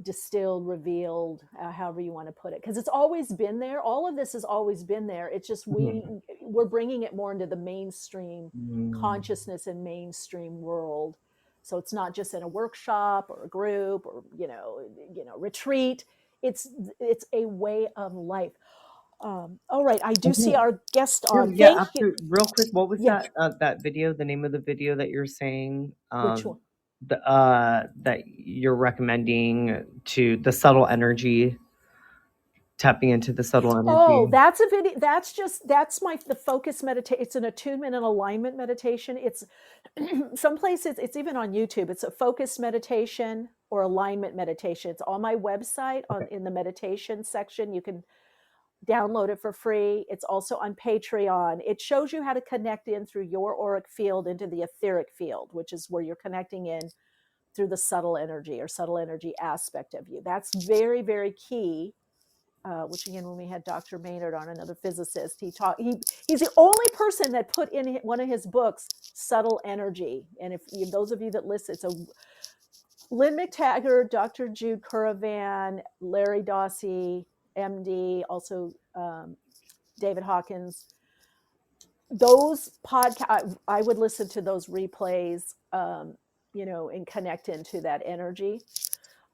distilled, revealed, however you want to put it, because it's always been there. All of this has always been there. It's just we're bringing it more into the mainstream consciousness and mainstream world. So it's not just in a workshop or a group or retreat. It's a way of life. All right, I do see our guest on. Yeah, Thank you. real quick, what was Yeah, that video? The name of the video that you're saying? which one? That you're recommending to the subtle energy, tapping into the subtle energy. Oh, that's a video. That's the focus meditation. It's an attunement and alignment meditation. It's some places, it's even on YouTube. It's a focus meditation or alignment meditation. It's on my website in the meditation section. You can download it for free. It's also on Patreon. It shows you how to connect in through your auric field into the etheric field, which is where you're connecting in through the subtle energy or subtle energy aspect of you. That's very, very key. Which again, when we had Dr. Maynard on, another physicist, he's the only person that put in one of his books subtle energy. And if those of you that listen, it's Lynn McTaggart, Dr. Jude Curavan, Larry Dossi, MD, also David Hawkins. Those podcasts, I would listen to those replays, and connect into that energy.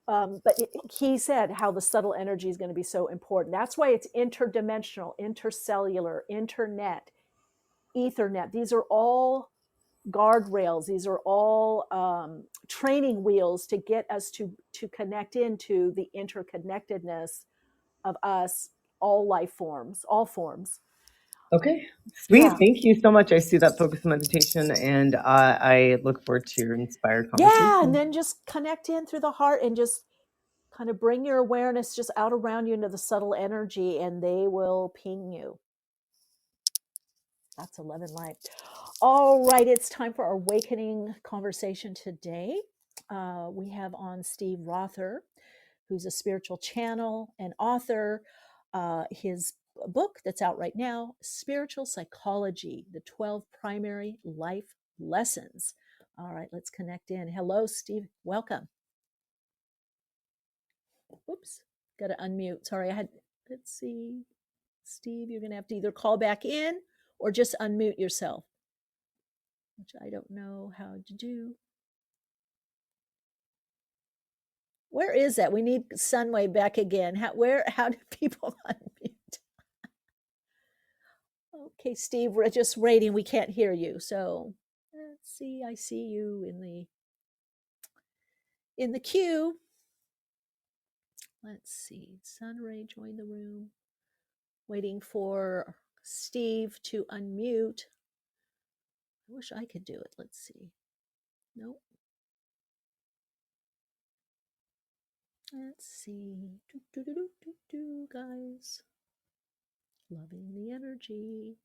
But he said how the subtle energy is going to be so important. That's why it's interdimensional, intercellular, internet, ethernet. These are all guardrails. These are all training wheels to get us to connect into the interconnectedness of us, all life forms, all forms. Okay, sweet. Yeah. Thank you so much. I see that focus meditation, and I look forward to your inspired conversation. Yeah, and then just connect in through the heart and just kind of bring your awareness just out around you into the subtle energy, and they will ping you. That's 11 light. All right, it's time for our awakening conversation today. We have on Steve Rother, who's a spiritual channel and author. His book that's out right now, Spiritual Psychology, the 12 Primary Life Lessons. All right, let's connect in. Hello, Steve. Welcome. Oops, got to unmute. Sorry, let's see. Steve, you're going to have to either call back in or just unmute yourself, which I don't know how to do. Where is that? We need Sunway back again. How do people unmute? Okay, Steve, we're just waiting. We can't hear you. So let's see. I see you in the queue. Let's see. Sunray joined the room. Waiting for Steve to unmute. I wish I could do it. Let's see. Nope. Let's see. Guys. Loving the energy.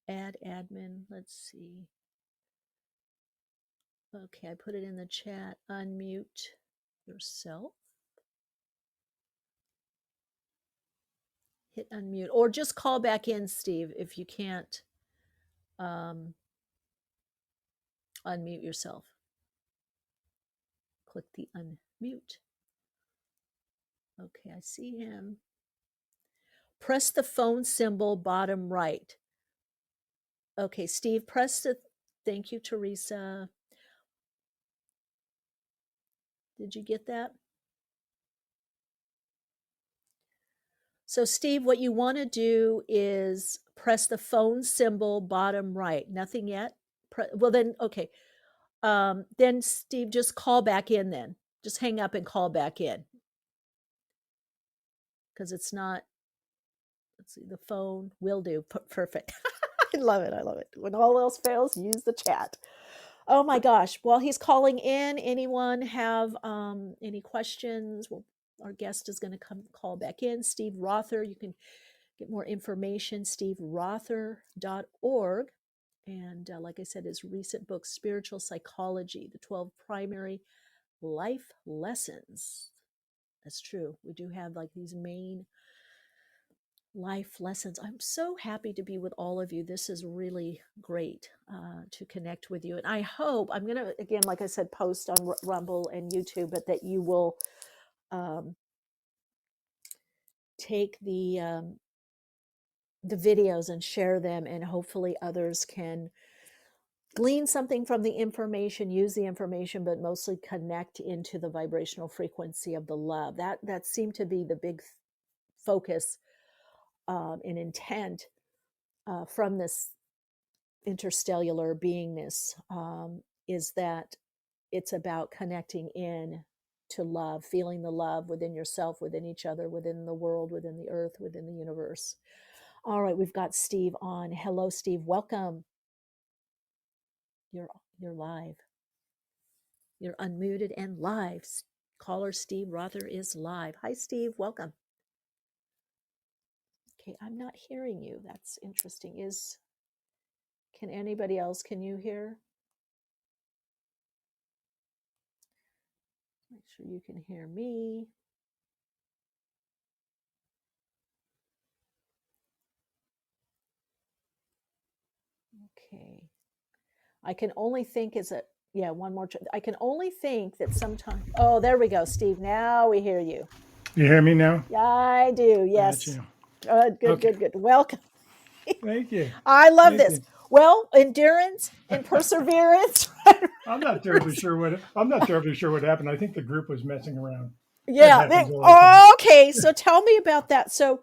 Add admin. Let's see. Okay, I put it in the chat. Unmute yourself. Hit unmute. Or just call back in, Steve, if you can't unmute yourself. Click the unmute. Okay, I see him. Press the phone symbol bottom right. Okay, Steve, press the... Thank you, Teresa. Did you get that? So, Steve, what you want to do is press the phone symbol bottom right. Nothing yet? Well, then, okay. Then, Steve, just call back in then. Just hang up and call back in. Because it's not let's see, the phone will do. Perfect. I love it. I love it. When all else fails, use the chat. Oh my gosh. While he's calling in, anyone have any questions? Well, our guest is going to come call back in. Steve Rother. You can get more information, steverother.org. And like I said, his recent book, Spiritual Psychology, the 12 Primary Life Lessons. That's true. We do have like these main life lessons. I'm so happy to be with all of you. This is really great to connect with you. And I hope, I'm going to, again, like I said, post on Rumble and YouTube, but that you will take the videos and share them, and hopefully others can glean something from the information, use the information, but mostly connect into the vibrational frequency of the love. That seemed to be the big focus and intent from this interstellar beingness, is that it's about connecting in to love, feeling the love within yourself, within each other, within the world, within the earth, within the universe. All right, we've got Steve on. Hello, Steve. Welcome. You're live. You're unmuted and live. Caller Steve Rother is live. Hi, Steve. Welcome. Okay, I'm not hearing you. That's interesting. Can anybody else? Can you hear? Make sure you can hear me. Okay. I can only think one more. I can only think that sometimes. Oh, there we go, Steve. Now we hear you. You hear me now? Yeah, I do. Yes. Gotcha. Good. Welcome. Thank you. I love Thank this. you. Well, endurance and perseverance. I'm not terribly sure what happened. I think the group was messing around. Yeah. Okay. So tell me about that. So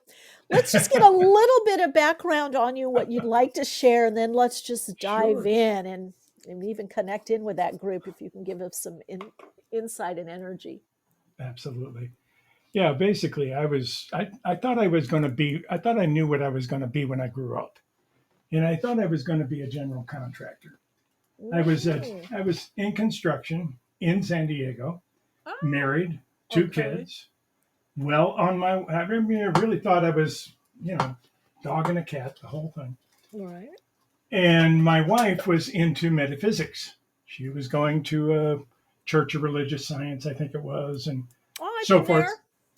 let's just get a little bit of background on you, what you'd like to share, and then let's just dive in and even connect in with that group if you can give us some insight and energy. Absolutely. Yeah. Basically, I thought I knew what I was going to be when I grew up, and I thought I was going to be a general contractor. I was in construction in San Diego, married, 2 kids. Well, I really thought I was, dog and a cat, the whole thing. Right. And my wife was into metaphysics. She was going to a Church of Religious Science, I think it was, and so forth.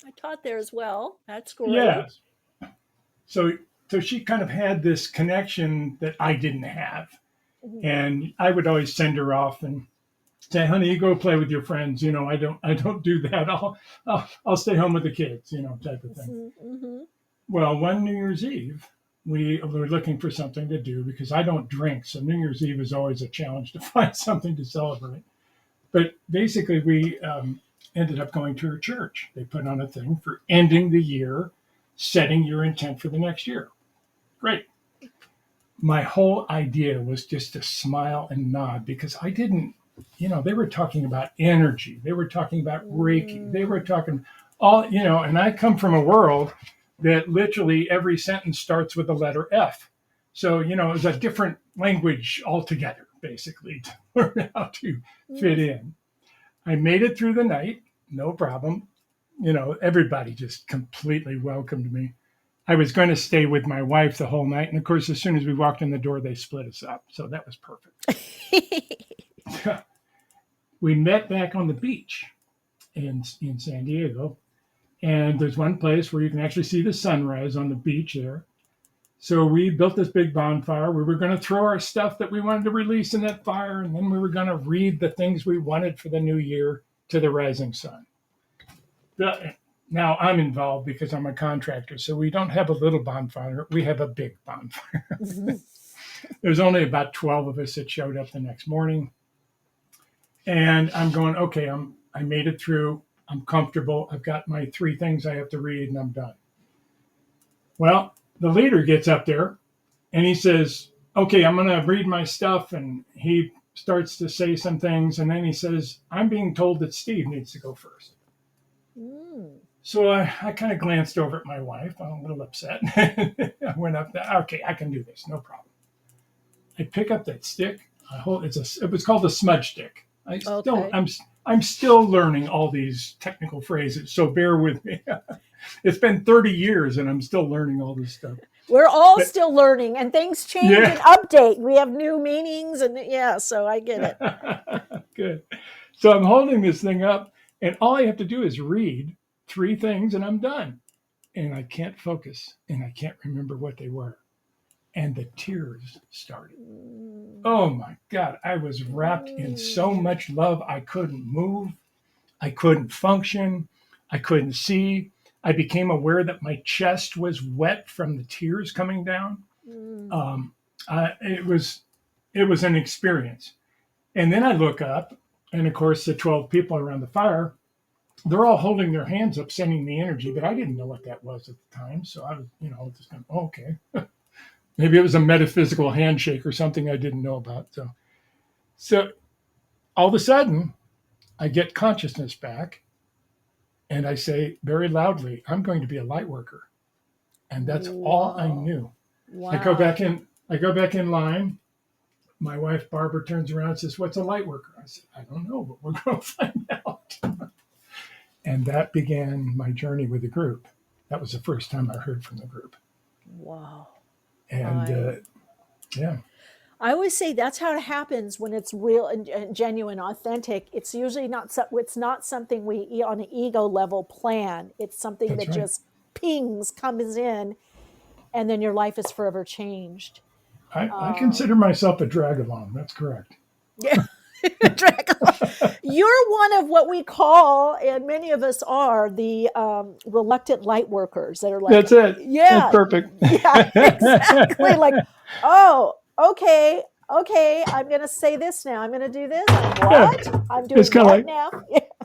I taught there as well. That's great. Yeah. So she kind of had this connection that I didn't have. Mm-hmm. And I would always send her off and say, honey, you go play with your friends. I don't do that. I'll stay home with the kids, type of thing. Mm-hmm. Well, one New Year's Eve, we were looking for something to do because I don't drink. So New Year's Eve is always a challenge to find something to celebrate. But basically, we ended up going to her church. They put on a thing for ending the year, setting your intent for the next year. Great. My whole idea was just to smile and nod because I didn't, they were talking about energy. They were talking about Reiki. They were talking and I come from a world that literally every sentence starts with the letter F. So, it was a different language altogether, basically, to learn how to fit in. I made it through the night, no problem. Everybody just completely welcomed me. I was going to stay with my wife the whole night. And of course, as soon as we walked in the door, they split us up. So that was perfect. We met back on the beach in San Diego. And there's one place where you can actually see the sunrise on the beach there. So we built this big bonfire. We were going to throw our stuff that we wanted to release in that fire. And then we were going to read the things we wanted for the new year to the rising sun. Now I'm involved because I'm a contractor. So we don't have a little bonfire. We have a big bonfire. There's only about 12 of us that showed up the next morning. And I'm going, okay, I made it through. I'm comfortable. I've got my 3 things I have to read and I'm done. Well, the leader gets up there and he says, okay, I'm going to read my stuff. And he starts to say some things. And then he says, I'm being told that Steve needs to go first. So I kind of glanced over at my wife. I'm a little upset. I went up there. Okay, I can do this. No problem. I pick up that stick. I hold. It was called a smudge stick. Okay. I'm still learning all these technical phrases. So bear with me. It's been 30 years and I'm still learning all this stuff. We're all But, still learning, and things change Yeah. and update. We have new meanings, and yeah, so I get it. Good. So I'm holding this thing up, and all I have to do is read 3 things, and I'm done. And I can't focus, and I can't remember what they were. And the tears started. Oh my God. I was wrapped in so much love. I couldn't move. I couldn't function. I couldn't see. I became aware that my chest was wet from the tears coming down. It was an experience. And then I look up, and of course, the 12 people around the fire, they're all holding their hands up, sending the energy, but I didn't know what that was at the time. So I was, just going, oh, okay. Maybe it was a metaphysical handshake or something I didn't know about. So all of a sudden, I get consciousness back, and I say very loudly, I'm going to be a light worker. And that's all I knew. Wow. I go back in line. My wife, Barbara, turns around and says, what's a light worker? I said, I don't know, but we're going to find out. And that began my journey with the group. That was the first time I heard from the group. Wow. And yeah. I always say that's how it happens when it's real and genuine, authentic. It's usually it's not something we on an ego level plan. It's something That's that right. just pings, comes in, and then your life is forever changed. I consider myself a drag-along. That's correct. Yeah. You're one of what we call, and many of us are, the reluctant light workers that are like, that's it. Yeah. That's perfect. Yeah, exactly. Like, oh, okay, I'm going to say this now. I'm going to do this. What? Yeah. I'm doing what now?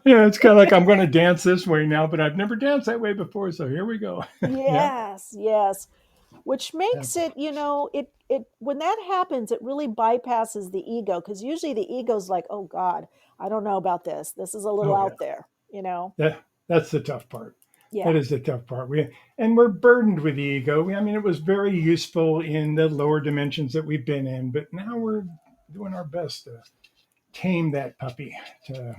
Yeah, it's kind of like I'm going to dance this way now, but I've never danced that way before. So here we go. Yes, yes. Which makes it, it when that happens, it really bypasses the ego, because usually the ego's like, oh God, I don't know about this. This is a little out there, That's the tough part. Yeah. That is the tough part. We're burdened with the ego. it was very useful in the lower dimensions that we've been in, but now we're doing our best to tame that puppy, to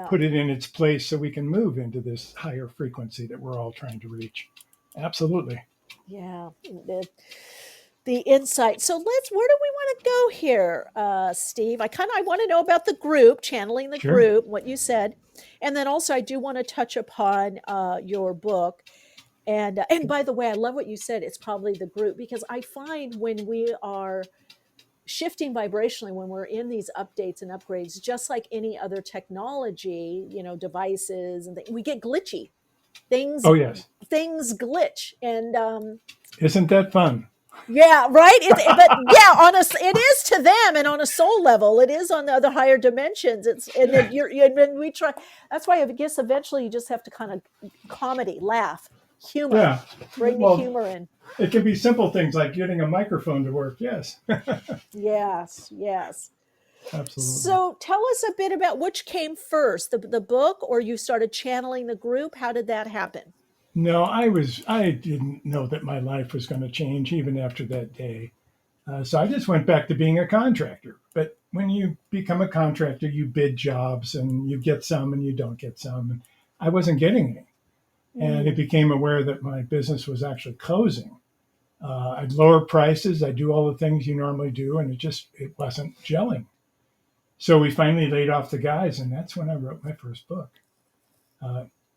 put it in its place so we can move into this higher frequency that we're all trying to reach. Absolutely. Yeah. The insight. So where do we want to go here, Steve? I want to know about the group, channeling the group, what you said. And then also I do want to touch upon your book. And by the way, I love what you said. It's probably the group, because I find when we are shifting vibrationally, when we're in these updates and upgrades, just like any other technology, devices and we get glitchy. Things glitch. And isn't that fun? Yeah, right. It is to them, and on a soul level, it is on the other higher dimensions. When we try. That's why I guess eventually you just have to kind of comedy, laugh, humor, bring the humor in. It can be simple things like getting a microphone to work. Yes. Yes. Absolutely. So tell us a bit about which came first, the book, or you started channeling the group. How did that happen? No, I didn't know that my life was going to change even after that day. So I just went back to being a contractor. But when you become a contractor, you bid jobs and you get some and you don't get some. And I wasn't getting any. And it became aware that my business was actually closing. I'd lower prices. I'd do all the things you normally do. And it wasn't gelling. So we finally laid off the guys. And that's when I wrote my first book.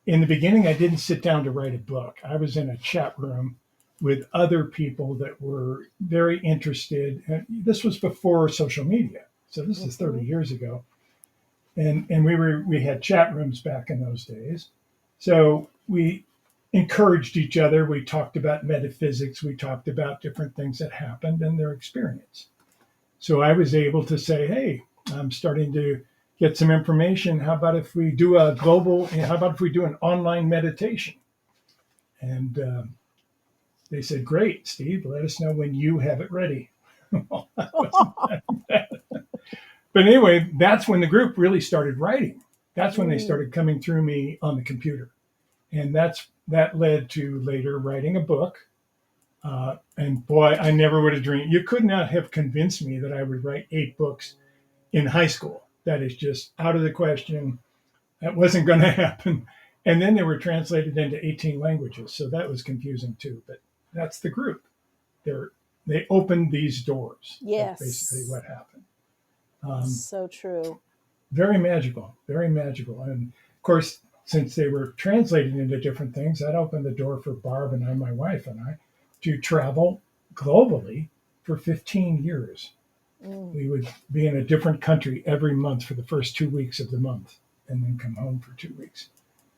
In the beginning, I didn't sit down to write a book. I was in a chat room with other people that were very interested. And this was before social media. So this is 30 years ago. And we had chat rooms back in those days. So we encouraged each other. We talked about metaphysics. We talked about different things that happened and their experience. So I was able to say, hey, I'm starting to get some information. How about if we do an online meditation? And they said, great, Steve, let us know when you have it ready. But anyway, that's when the group really started writing. That's when they started coming through me on the computer. And that's that led to later writing a book. And boy, I never would have dreamed. You could not have convinced me that I would write 8 books in high school. That is just out of the question. That wasn't going to happen. And then they were translated into 18 languages. So that was confusing too. But that's the group. They opened these doors. Yes. That's basically what happened. So true. Very magical, very magical. And of course, since they were translated into different things, that opened the door for Barb and I, my wife and I, to travel globally for 15 years. We would be in a different country every month for the first 2 weeks of the month and then come home for 2 weeks.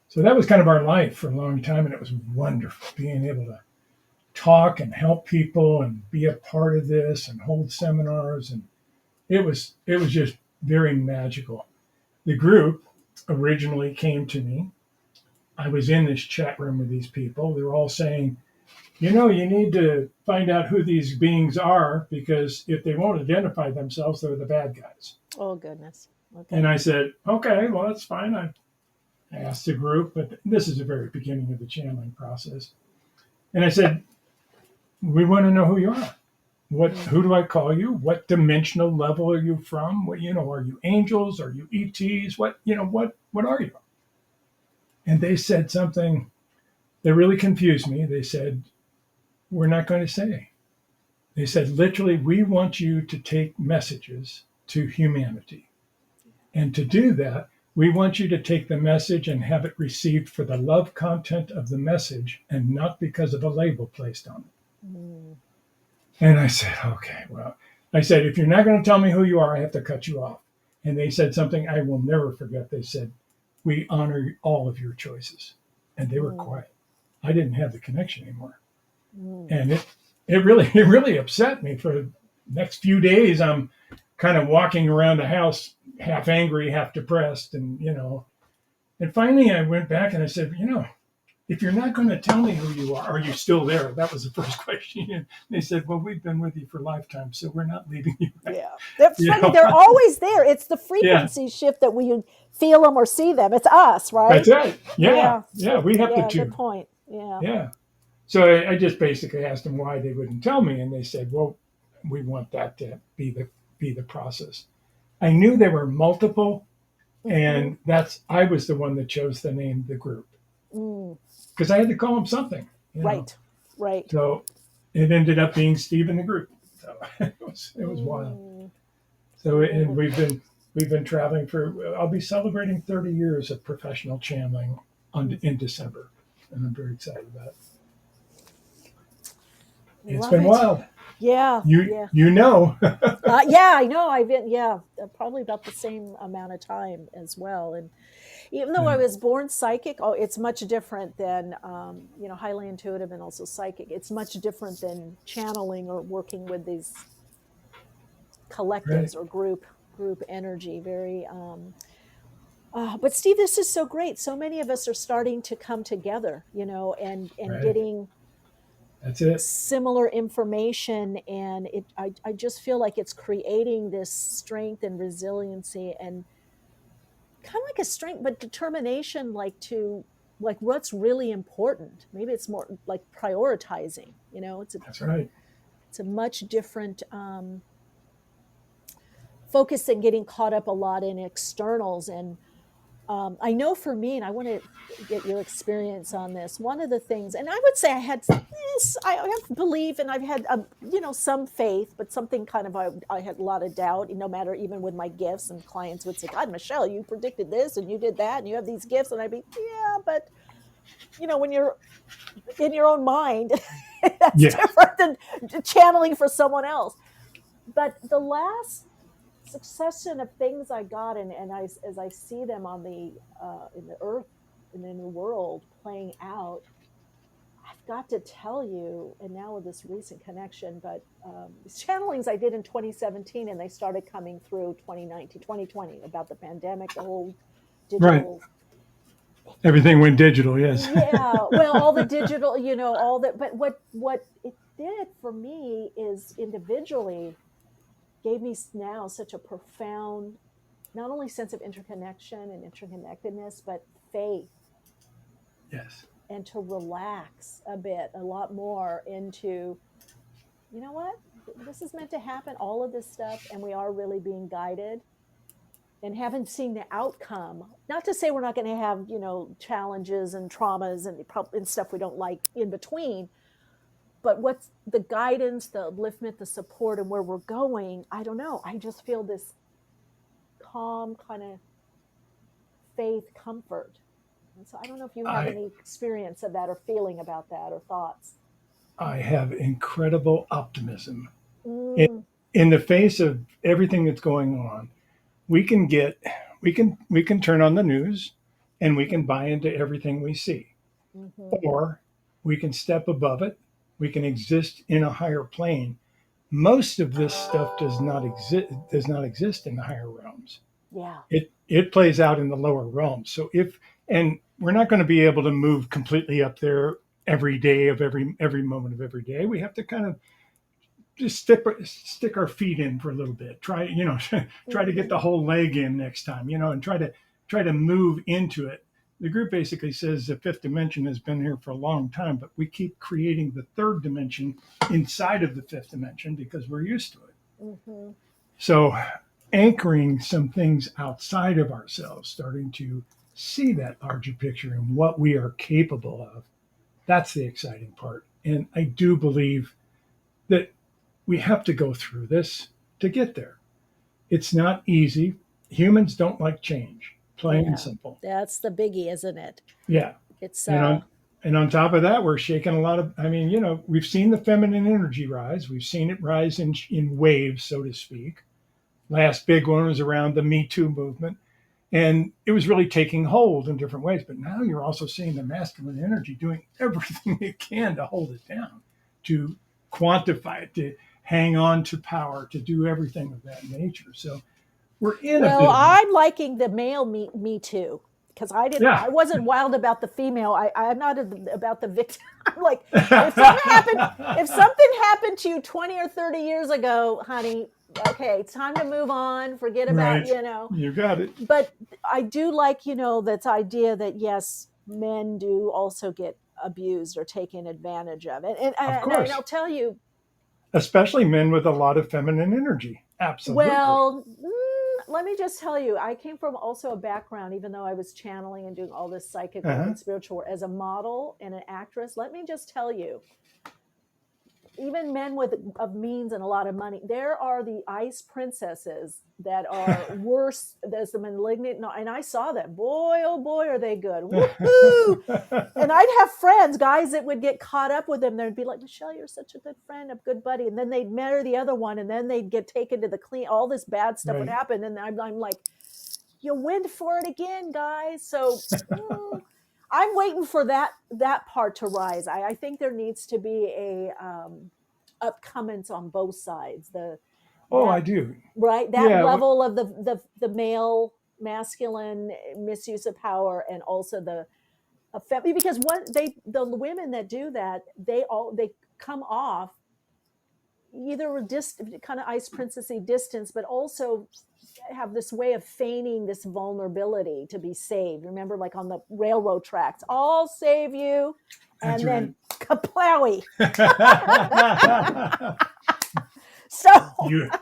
So that was kind of our life for a long time. And it was wonderful being able to talk and help people and be a part of this and hold seminars. And it was just very magical. The group originally came to me. I was in this chat room with these people. They were all saying, you need to find out who these beings are, because if they won't identify themselves, they're the bad guys. Oh, goodness. Okay. And I said, okay, well, that's fine. I asked the group, but this is the very beginning of the channeling process. And I said, we want to know who you are. Who do I call you? What dimensional level are you from? What, are you angels? Are you ETs? What are you? And they said something that really confused me. They said, we're not going to say. They said, literally, we want you to take messages to humanity. And to do that, we want you to take the message and have it received for the love content of the message and not because of a label placed on it. And I said, okay, well, I said, if you're not going to tell me who you are, I have to cut you off. And they said something I will never forget. They said, we honor all of your choices. And they were quiet. I didn't have the connection anymore. And it really upset me. For the next few days, I'm kind of walking around the house, half angry, half depressed. And finally I went back and I said, if you're not going to tell me who you are you still there? That was the first question. And they said, well, we've been with you for lifetime, so we're not leaving you. Yeah. That's funny. They're always there. It's the frequency shift that we feel them or see them. It's us, right? That's right. Yeah. We have to good point. Yeah. Yeah. So I just basically asked them why they wouldn't tell me. And they said, well, we want that to be the process. I knew there were multiple, and I was the one that chose the name of the group. Because I had to call them something. Right. So it ended up being Steve and the group. So it was wild. So and we've been traveling I'll be celebrating 30 years of professional channeling in December, and I'm very excited about it. It's been wild. Yeah. You know. Yeah, I know. I've been probably about the same amount of time as well. And even though I was born psychic, it's much different than highly intuitive and also psychic. It's much different than channeling or working with these collectives or group energy. Very. But Steve, this is so great. So many of us are starting to come together, and getting. That's it. Similar information, and I just feel like it's creating this strength and resiliency, and kind of like a strength but determination, like what's really important. Maybe it's more like prioritizing. That's right. It's a much different focus than getting caught up a lot in externals. And I know for me, and I want to get your experience on this, one of the things, and I would say I have belief, and I've had, some faith, but something kind of, I had a lot of doubt, no matter, even with my gifts, and clients would say, God, Michele, you predicted this and you did that and you have these gifts. And I'd be, yeah, but when you're in your own mind, that's different than channeling for someone else. But the last succession of things I got, and as I see them on the in the earth and in the world playing out, I've got to tell you, and now with this recent connection, but these channelings I did in 2017, and they started coming through 2019, 2020, about the pandemic, the whole digital. Right. Everything went digital, yes. Yeah, well, all the digital, all that. But what it did for me is individually gave me now such a profound, not only sense of interconnection and interconnectedness, but faith. Yes. and to relax a bit, a lot more into, you know what, this is meant to happen, all of this stuff, and we are really being guided, and haven't seen the outcome. Not to say we're not going to have, challenges and traumas and stuff we don't like in between, but what's the guidance, the upliftment, the support, and where we're going, I don't know. I just feel this calm kind of faith, comfort. And so I don't know if you have I any experience of that or feeling about that or thoughts. I have incredible optimism in, Mm, in the face of everything that's going on. We can get we can turn on the news and we can buy into everything we see, mm-hmm. or we can step above it. We can exist in a higher plane. Most of this stuff does not exist in the higher realms. Yeah. It plays out in the lower realms. So if and we're not going to be able to move completely up there every day of every moment of every day. We have to kind of just stick our feet in for a little bit. Try try to get the whole leg in next time. And try to move into it. The group basically says the fifth dimension has been here for a long time, but we keep creating the third dimension inside of the fifth dimension because we're used to it. Mm-hmm. So anchoring some things outside of ourselves, starting to see that larger picture and what we are capable of, that's the exciting part. And I do believe that we have to go through this to get there. It's not easy. Humans don't like change, plain and Yeah. simple. That's the biggie, isn't it? Yeah. It's And on top of that, we're shaking a lot of, we've seen the feminine energy rise. We've seen it rise in waves, so to speak. Last big one was around the Me Too movement. And it was really taking hold in different ways. But now you're also seeing the masculine energy doing everything it can to hold it down, to quantify it, to hang on to power, to do everything of that nature. So we're in a bit well, of I'm liking the male me too, because yeah. I wasn't wild about the female. I'm not about the victim. I'm like, if something happened to you 20 or 30 years ago, honey, okay, it's time to move on, forget about, Right. You got it. But I do like, that idea that yes, men do also get abused or taken advantage of. And Of course. I'll tell you, Especially men with a lot of feminine energy. Absolutely. well, let me just tell you, I came from also a background, even though I was channeling and doing all this psychic work and spiritual work as a model and an actress. Let me just tell you, even men of means and a lot of money, there are the ice princesses that are worse. There's the malignant, and I saw them. Boy, oh boy, are they good! Woohoo! And I'd have friends, guys, that would get caught up with them. They'd be like, "Michele, you're such a good friend, a good buddy," and then they'd marry the other one, and then they'd get taken to the clean. All this bad stuff would happen, and I'm like, "You went for it again, guys." So. I'm waiting for that part to rise. I think there needs to be a upcomings on both sides. I do. Right, that level of the male masculine misuse of power, and also the because the women that do that, they come off either kind of ice princessy distance, but also have this way of feigning this vulnerability to be saved. Remember, like on the railroad tracks, I'll save you, and then kaplowy. So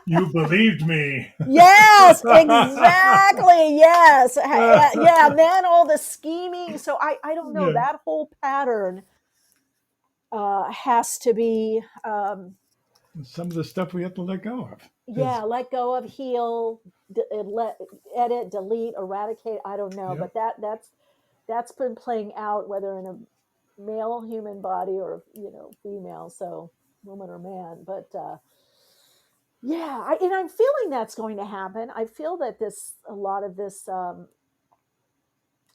you believed me. Yes, exactly. Yes, yeah. And then all the scheming. So I don't know, that whole pattern has to be. Some of the stuff we have to let go of. Yeah, let go of, heal, edit, delete, eradicate. I don't know, but that's been playing out, whether in a male human body or female, so woman or man. But and I'm feeling that's going to happen. I feel that a lot of this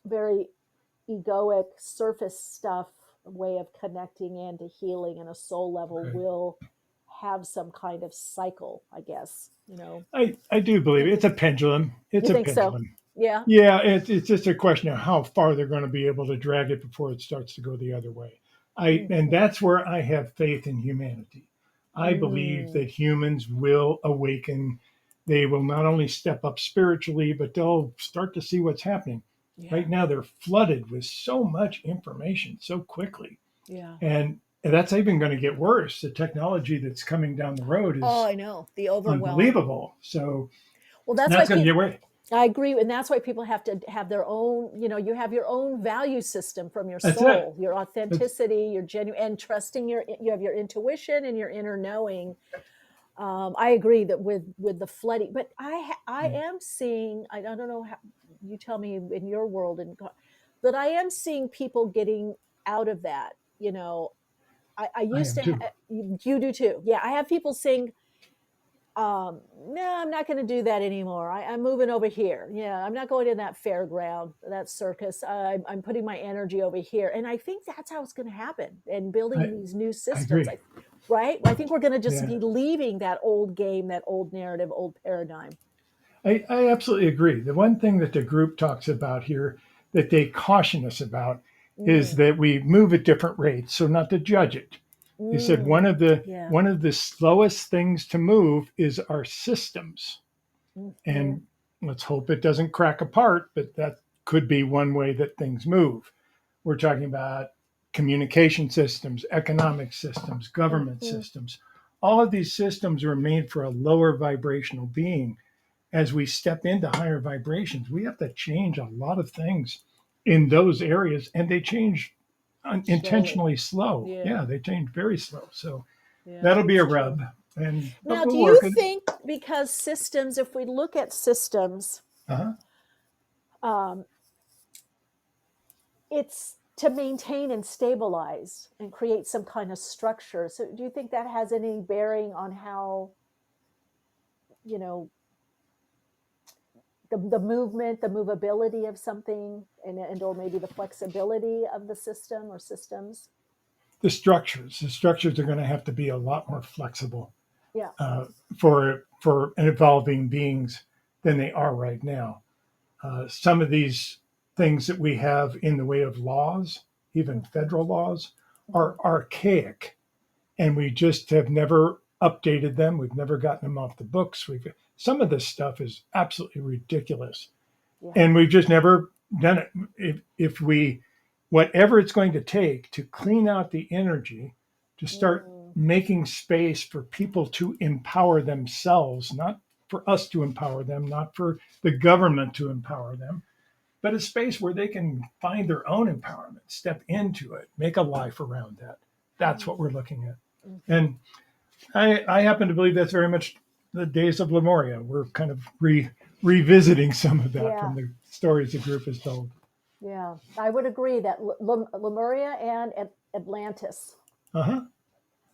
very egoic surface stuff, way of connecting into healing and a soul level will have some kind of cycle, I guess. I do believe it. It's a pendulum. It's a pendulum. So? Yeah. Yeah, it's just a question of how far they're going to be able to drag it before it starts to go the other way. And that's where I have faith in humanity. I believe that humans will awaken. They will not only step up spiritually, but they'll start to see what's happening. Yeah. Right now, they're flooded with so much information so quickly. Yeah. And that's even going to get worse. The technology that's coming down the road Oh, is I know. The overwhelm. unbelievable. So Well, that's why that's going to people, get worse. I agree. And that's why people have to have their own, you have your own value system from your That's it. soul, your authenticity, your genuine, and trusting you have your intuition and your inner knowing. I agree that with the flooding, but I am seeing, I don't know how, you tell me in your world, but I am seeing people getting out of that. I I used am to, too. you do too. Yeah. I have people saying, no, I'm not going to do that anymore. I'm moving over here. Yeah, I'm not going to that fairground, that circus. I'm putting my energy over here. And I think that's how it's going to happen. And building these new I systems, agree. right? I think we're going to just Yeah. be leaving that old game, that old narrative, old paradigm. I absolutely agree. The one thing that the group talks about here that they caution us about is that we move at different rates, so not to judge it. They said Yeah. one of the slowest things to move is our systems. And let's hope it doesn't crack apart, but that could be one way that things move. We're talking about communication systems, economic systems, government systems. All of these systems are made for a lower vibrational being. As we step into higher vibrations, we have to change a lot of things in those areas, and they change intentionally slow. Yeah. Yeah, they change very slow. So Yeah, that'll be a that's true. rub. But Now, do we'll you work it. think because systems, if we look at systems, Uh-huh. um, it's to maintain and stabilize and create some kind of structure. So do you think that has any bearing on how, you know, the movement, the movability of something and or maybe the flexibility of the system or systems? The structures are going to have to be a lot more flexible Yeah. For evolving beings than they are right now. Some of these things that we have in the way of laws, even federal laws, are archaic, and we just have never updated them. We've never gotten them off the books. Some of this stuff is absolutely ridiculous, Yeah. and we've just never done it. If we, whatever it's going to take to clean out the energy, to start making space for people to empower themselves, not for us to empower them, not for the government to empower them, but a space where they can find their own empowerment, step into it, make a life around that. That's what we're looking at. And I happen to believe that's very much the days of Lemuria. We're kind of revisiting some of that from the stories the group has told. Yeah, I would agree that Lemuria and Atlantis. Uh-huh.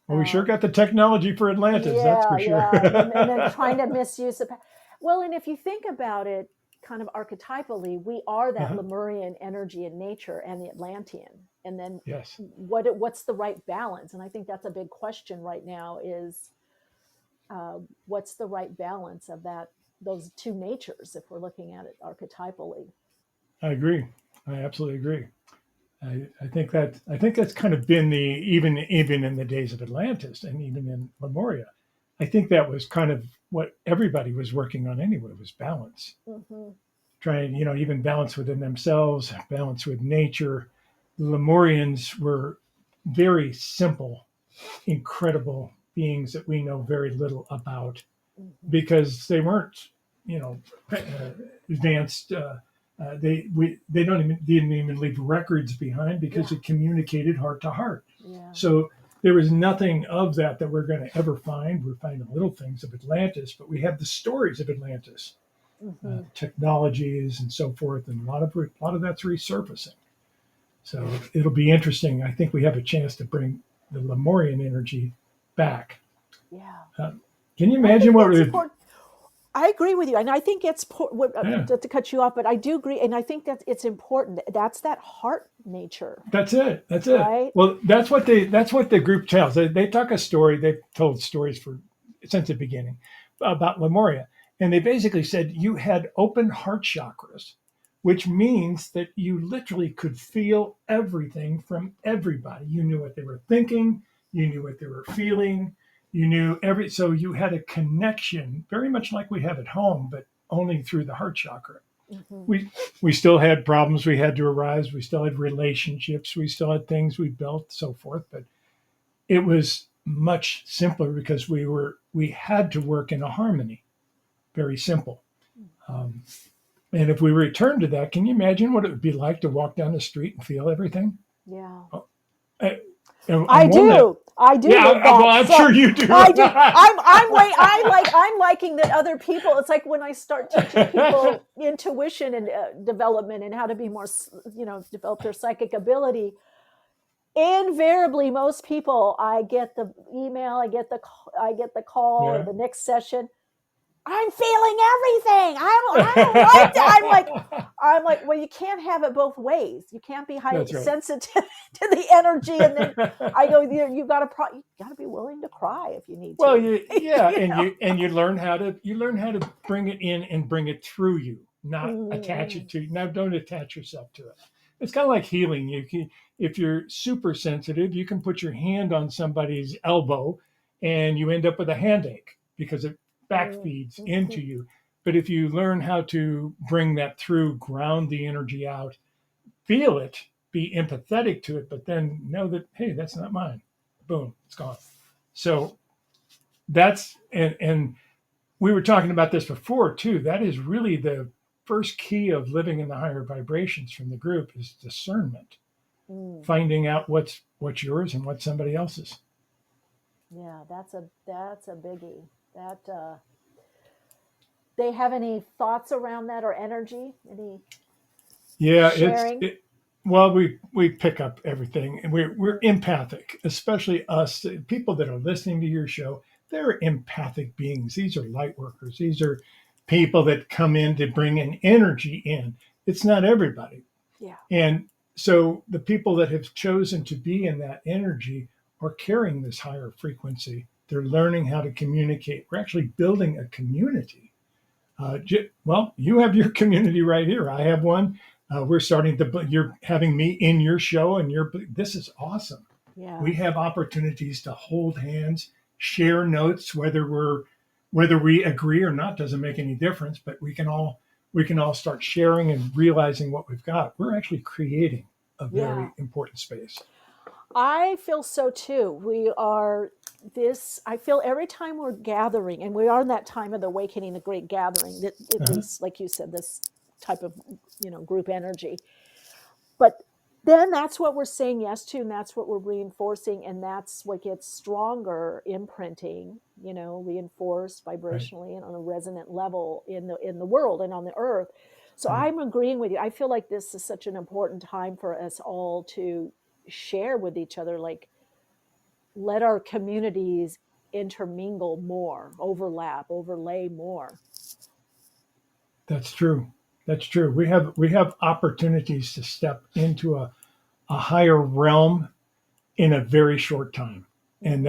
Well, we sure got the technology for Atlantis, that's for sure. Yeah, and then trying to misuse it. Well, and if you think about it, kind of archetypally, we are that Lemurian energy in nature and the Atlantean. And then yes, what's the right balance? And I think that's a big question right now is what's the right balance of those two natures if we're looking at it archetypally? I agree. I absolutely agree. I think that's kind of been even in the days of Atlantis and even in Lemuria. I think that was kind of what everybody was working on anyway, was balance. Trying, even balance within themselves, balance with nature. The Lemurians were very simple, incredible beings that we know very little about because they weren't, advanced. They didn't even leave records behind because it communicated heart to heart. Yeah. So there was nothing of that we're going to ever find. We're finding little things of Atlantis, but we have the stories of Atlantis, technologies and so forth, and a lot of that's resurfacing. So it'll be interesting. I think we have a chance to bring the Lemurian energy back. Yeah. Can you imagine what it would? I agree with you, and I think it's to cut you off, but I do agree, and I think that it's important. That's that heart nature. That's it. Right? Well, that's what the group tells. They talk a story. They've told stories since the beginning about Lemuria, and they basically said you had open heart chakras, which means that you literally could feel everything from everybody. You knew what they were thinking. You knew what they were feeling. You knew so you had a connection, very much like we have at home, but only through the heart chakra. We still had problems we had to arise. We still had relationships. We still had things we built, so forth. But it was much simpler because we had to work in a harmony. Very simple. And if we return to that, can you imagine what it would be like to walk down the street and feel everything? Yeah. I do. I do. Yeah, live that. well, I'm sure you do. I do. I'm liking that other people. It's like when I start teaching people intuition and development and how to be more, develop their psychic ability. Invariably, most people, I get the email, I get the call, or the next session. I'm feeling everything. I don't like that. I'm like, well, you can't have it both ways. You can't be highly sensitive to the energy, and then I go, you got to be willing to cry if you need to. Well, you learn how to bring it in and bring it through you, not attach it to. Now, don't attach yourself to it. It's kind of like healing. If you're super sensitive, you can put your hand on somebody's elbow, and you end up with a handache because it back feeds into you. But if you learn how to bring that through, ground the energy out, feel it, be empathetic to it, but then know that, hey, that's not mine. Boom, it's gone. So that's, and we were talking about this before too. That is really the first key of living in the higher vibrations from the group is discernment, finding out what's yours and what's somebody else's. Yeah, that's a biggie. That they have any thoughts around that or energy? Any sharing? Well, we pick up everything, and we're empathic, especially us people that are listening to your show. They're empathic beings. These are light workers. These are people that come in to bring an energy in. It's not everybody. Yeah. And so the people that have chosen to be in that energy are carrying this higher frequency. They're learning how to communicate. We're actually building a community. Well, you have your community right here. I have one. We're starting to. You're having me in your show, and this is awesome. Yeah. We have opportunities to hold hands, share notes, whether we agree or not doesn't make any difference. But we can all start sharing and realizing what we've got. We're actually creating a very important space. I feel so too. We are I feel every time we're gathering, and we are in that time of the awakening, the great gathering, that at least, like you said, this type of, group energy. But then that's what we're saying yes to, and that's what we're reinforcing, and that's what gets stronger, imprinting, reinforced vibrationally and on a resonant level in the world and on the earth. So I'm agreeing with you. I feel like this is such an important time for us all to share with each other, like, let our communities intermingle more, overlay more. That's true. We have opportunities to step into a higher realm in a very short time. And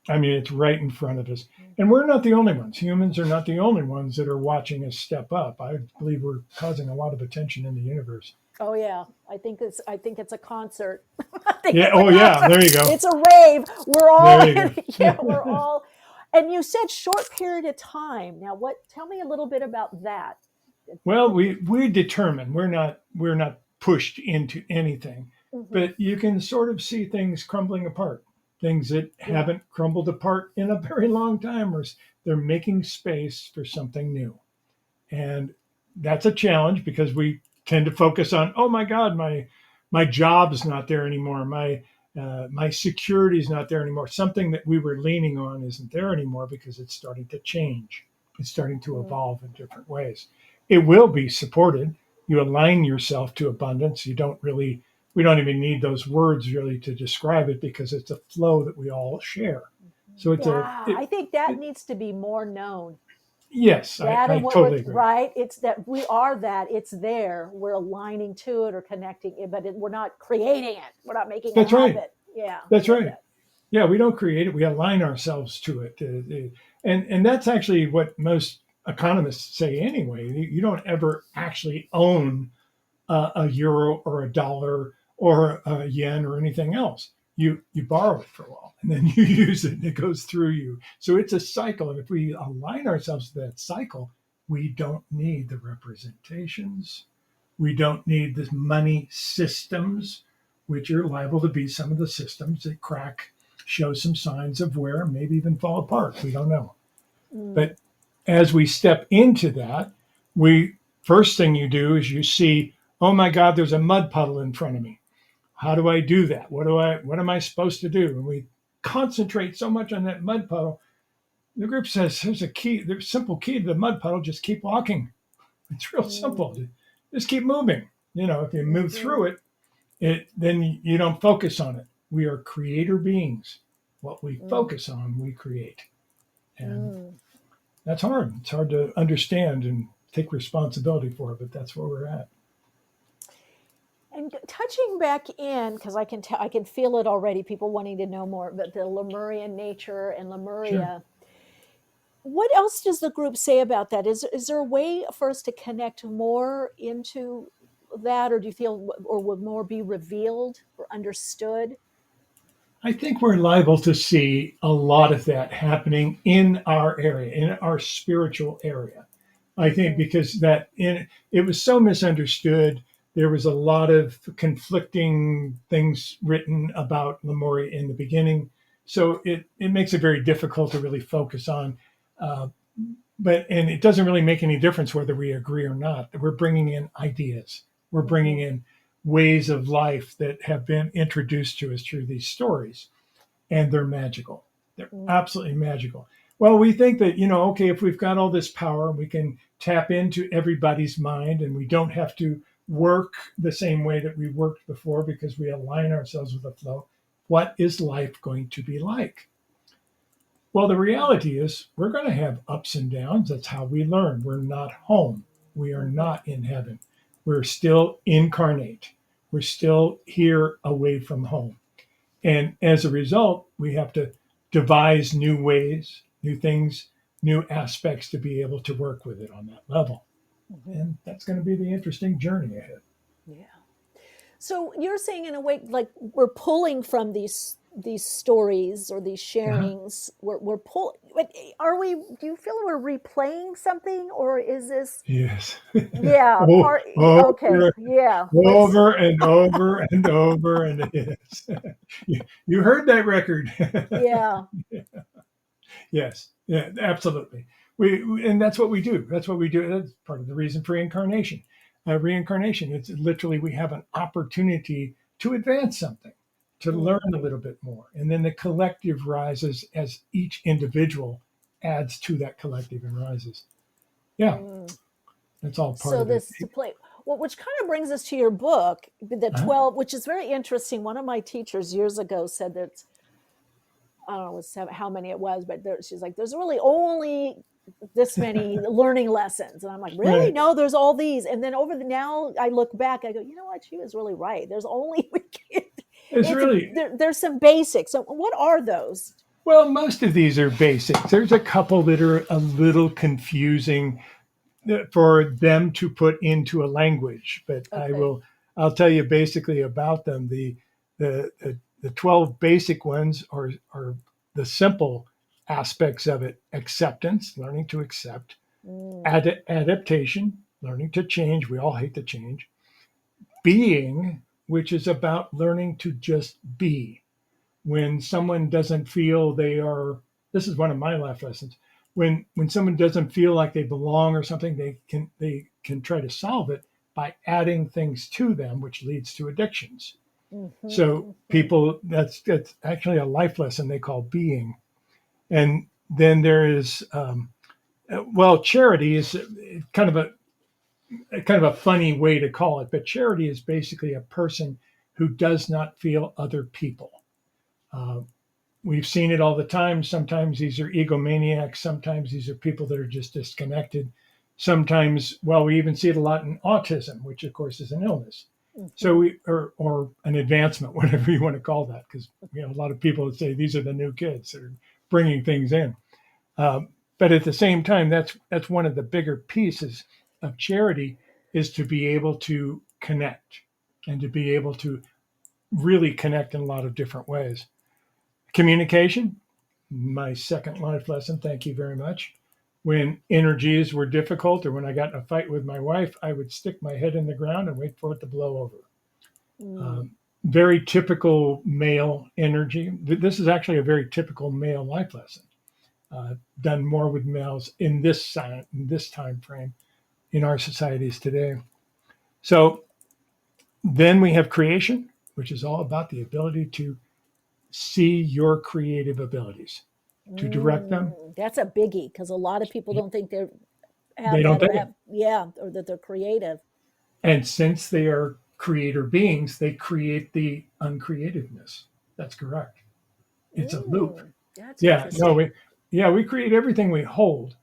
it's right in front of us. And we're not the only ones. Humans are not the only ones that are watching us step up. I believe we're causing a lot of attention in the universe. Oh yeah, I think it's a concert. There you go. It's a rave. We're all we're all. And you said short period of time. Now, tell me a little bit about that. Well, we determine we're not pushed into anything, but you can sort of see things crumbling apart. Things that haven't crumbled apart in a very long time, or they're making space for something new. And that's a challenge because we tend to focus on, oh my God, my job is not there anymore. My security is not there anymore. Something that we were leaning on isn't there anymore because it's starting to change. It's starting to evolve in different ways. It will be supported. You align yourself to abundance. We don't even need those words really to describe it because it's a flow that we all share. So I think that needs to be more known. Yes, I totally agree. Right? It's that we are that. It's there. We're aligning to it or connecting it, but we're not creating it. We're not making it happen. Yeah. That's right. Yeah, we don't create it. We align ourselves to it. And that's actually what most economists say anyway. You don't ever actually own a euro or a dollar or a yen or anything else. You borrow it for a while and then you use it and it goes through you. So it's a cycle. And if we align ourselves to that cycle, We don't need the representations. We don't need the money systems, which are liable to be some of the systems that crack, show some signs of wear, maybe even fall apart. We don't know. But as we step into that, first thing you do is you see, oh my God, there's a mud puddle in front of me. How do I do that? What am I supposed to do? And we concentrate so much on that mud puddle. The group says there's a simple key to the mud puddle. Just keep walking. It's real simple. Just keep moving. If you move through it, then you don't focus on it. We are creator beings. What we focus on, we create. And that's hard. It's hard to understand and take responsibility for, but that's where we're at. And touching back in, because I can feel it already. People wanting to know more about the Lemurian nature and Lemuria. Sure. What else does the group say about that? Is there a way for us to connect more into that, or do you feel, or will more be revealed or understood? I think we're liable to see a lot of that happening in our area, in our spiritual area. I think because it was so misunderstood. There was a lot of conflicting things written about Lemuria in the beginning. So it makes it very difficult to really focus on. And it doesn't really make any difference whether we agree or not. We're bringing in ideas. We're bringing in ways of life that have been introduced to us through these stories. And they're magical. They're absolutely magical. Well, we think that, okay, if we've got all this power, we can tap into everybody's mind and we don't have to work the same way that we worked before because we align ourselves with the flow. What is life going to be like? Well, the reality is we're going to have ups and downs. That's how we learn. We're not home. We are not in heaven. We're still incarnate. We're still here away from home. And as a result, we have to devise new ways, new things, new aspects to be able to work with it on that level. And that's going to be the interesting journey ahead. Yeah. So you're saying in a way, like we're pulling from these stories or these sharings. We're pulling. But do you feel we're replaying something, or is this? Yes. Yeah. Okay. Yeah. Over and over and over and yes. You heard that record. Yeah. Yes. Yeah. Absolutely. And that's what we do. That's what we do. That's part of the reason for reincarnation. Reincarnation. It's literally we have an opportunity to advance something, to learn a little bit more, and then the collective rises as each individual adds to that collective and rises. Yeah. That's all part of it. To play. Well, which kind of brings us to your book, the 12, which is very interesting. One of my teachers years ago said that, I don't know how many it was, but she's like, there's really only this many learning lessons. And I'm like, really? Right. No, there's all these. And then now I look back, I go, you know what? She was really right. There's only, there's some basics. So what are those? Well, most of these are basics. There's a couple that are a little confusing for them to put into a language, but okay. I'll tell you basically about them. The 12 basic ones are the simple aspects of it: acceptance, learning to accept, adaptation, learning to change. We all hate to change. Being, which is about learning to just be. When someone doesn't feel this is one of my life lessons. When someone doesn't feel like they belong or something, they can try to solve it by adding things to them, which leads to addictions. So people, that's actually a life lesson they call being. And then there is, charity is kind of a funny way to call it, but charity is basically a person who does not feel other people. We've seen it all the time. Sometimes these are egomaniacs. Sometimes these are people that are just disconnected. Sometimes, we even see it a lot in autism, which of course is an illness. So or an advancement, whatever you want to call that, because a lot of people would say these are the new kids that are bringing things in. But at the same time, that's one of the bigger pieces of charity, is to be able to connect and to be able to really connect in a lot of different ways. Communication, my second life lesson. Thank you very much. when energies were difficult or when I got in a fight with my wife, I would stick my head in the ground and wait for it to blow over. Very typical male energy. This is actually a very typical male life lesson, done more with males in this time frame in our societies today. So then we have creation, which is all about the ability to see your creative abilities, to direct them. That's a biggie because a lot of people don't think they have They don't that or think have, yeah, or that they're creative. And since they are creator beings, they create the uncreativeness. That's correct. It's a loop. That's Yeah, interesting. we create everything we hold.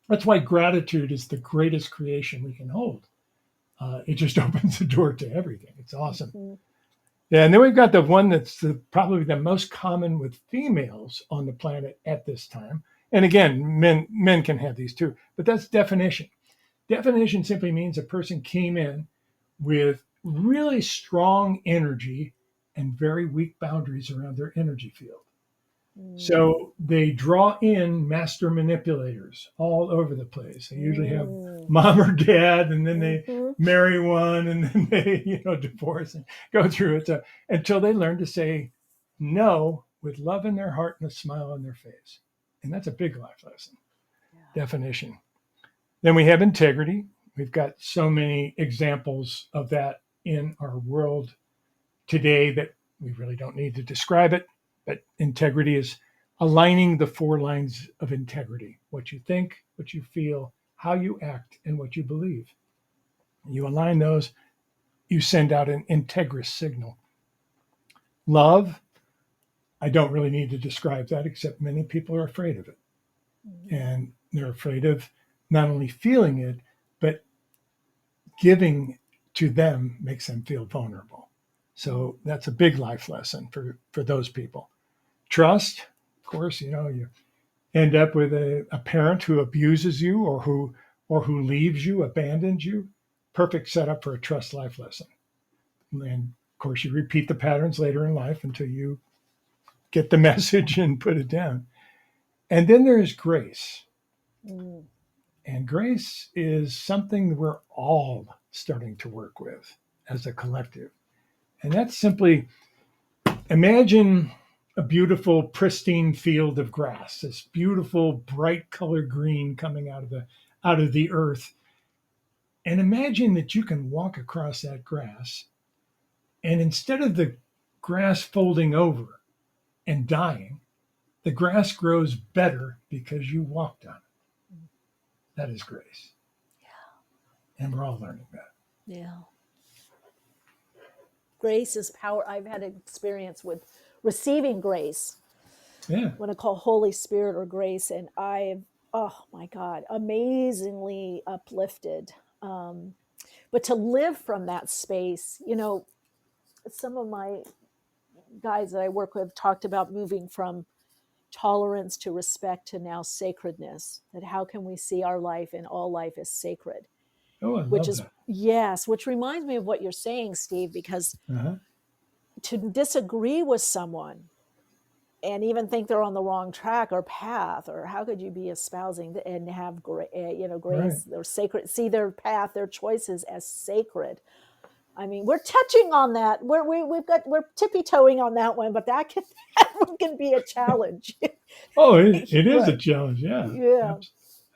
That's why gratitude is the greatest creation we can hold. It just opens the door to everything. It's awesome. Yeah, and then we've got the one that's probably the most common with females on the planet at this time. And again, men can have these too, but that's definition. Definition simply means a person came in with really strong energy and very weak boundaries around their energy field. So they draw in master manipulators all over the place. They usually have mom or dad, and then they marry one, and then they, divorce and go through it until they learn to say no with love in their heart and a smile on their face. And that's a big life lesson. Definition. Then we have integrity. We've got so many examples of that in our world today that we really don't need to describe it. But integrity is aligning the 4 lines of integrity: what you think, what you feel, how you act, and what you believe. You align those, you send out an integrous signal. Love, I don't really need to describe that, except many people are afraid of it. And they're afraid of not only feeling it, but giving to them makes them feel vulnerable. So that's a big life lesson for those people. Trust, of course, you end up with a parent who abuses you or who leaves you, abandons you. Perfect setup for a trust life lesson. And of course, you repeat the patterns later in life until you get the message and put it down. And then there's grace. And grace is something we're all starting to work with as a collective. And that's simply, imagine a beautiful, pristine field of grass, this beautiful, bright color green coming out of the earth. And imagine that you can walk across that grass, and instead of the grass folding over and dying, the grass grows better because you walked on it. That is grace. Yeah. And we're all learning that. Yeah. Grace is power. I've had an experience with receiving grace. Yeah. What I call Holy Spirit or grace. And oh my God, amazingly uplifted. But to live from that space, some of my guys that I work with talked about moving from tolerance to respect to now sacredness. That how can we see our life and all life as sacred? Oh, I which love is that. Yes, which reminds me of what you're saying, Steve, because to disagree with someone and even think they're on the wrong track or path, or how could you be espousing and have grace or sacred, see their path, their choices as sacred? I mean, we're touching on that. We're tippy-toeing on that one, but that one can be a challenge. Oh, it is a challenge. Yeah. Yeah.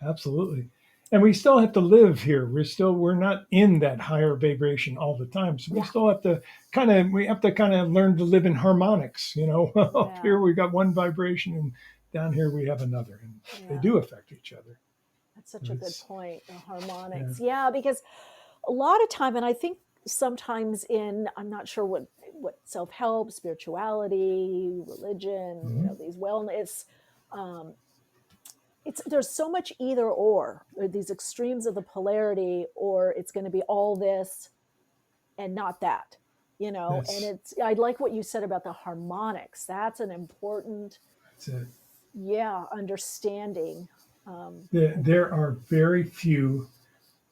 Absolutely. And we still have to live here. We're not in that higher vibration all the time. So we still have to kind of learn to live in harmonics. Up here we got one vibration, and down here we have another, and they do affect each other. That's such a good point. The harmonics. Yeah, because a lot of time, and I think sometimes I'm not sure what self-help, spirituality, religion, these wellness, there's so much either or these extremes of the polarity, or it's going to be all this and not that, and I like what you said about the harmonics. That's an important, understanding. There are very few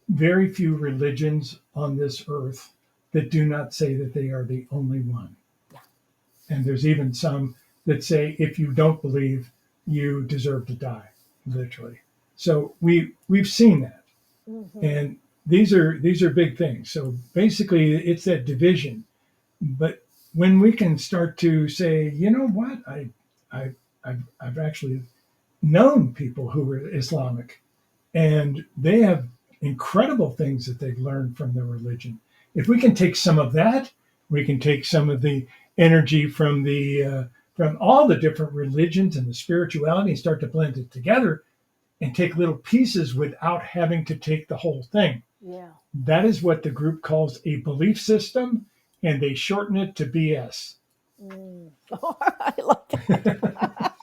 religions on this earth that do not say that they are the only one. Yeah. And there's even some that say, if you don't believe, you deserve to die, literally. So we've seen that, Mm-hmm. and these are big things. So basically, it's that division. But when we can start to say, you know what, I've actually known people who were Islamic, and they have incredible things that they've learned from their religion. If we can take some of that, we can take some of the energy from all the different religions and the spirituality and start to blend it together and take little pieces without having to take the whole thing. Yeah. That is what the group calls a belief system, and they shorten it to BS. I like that.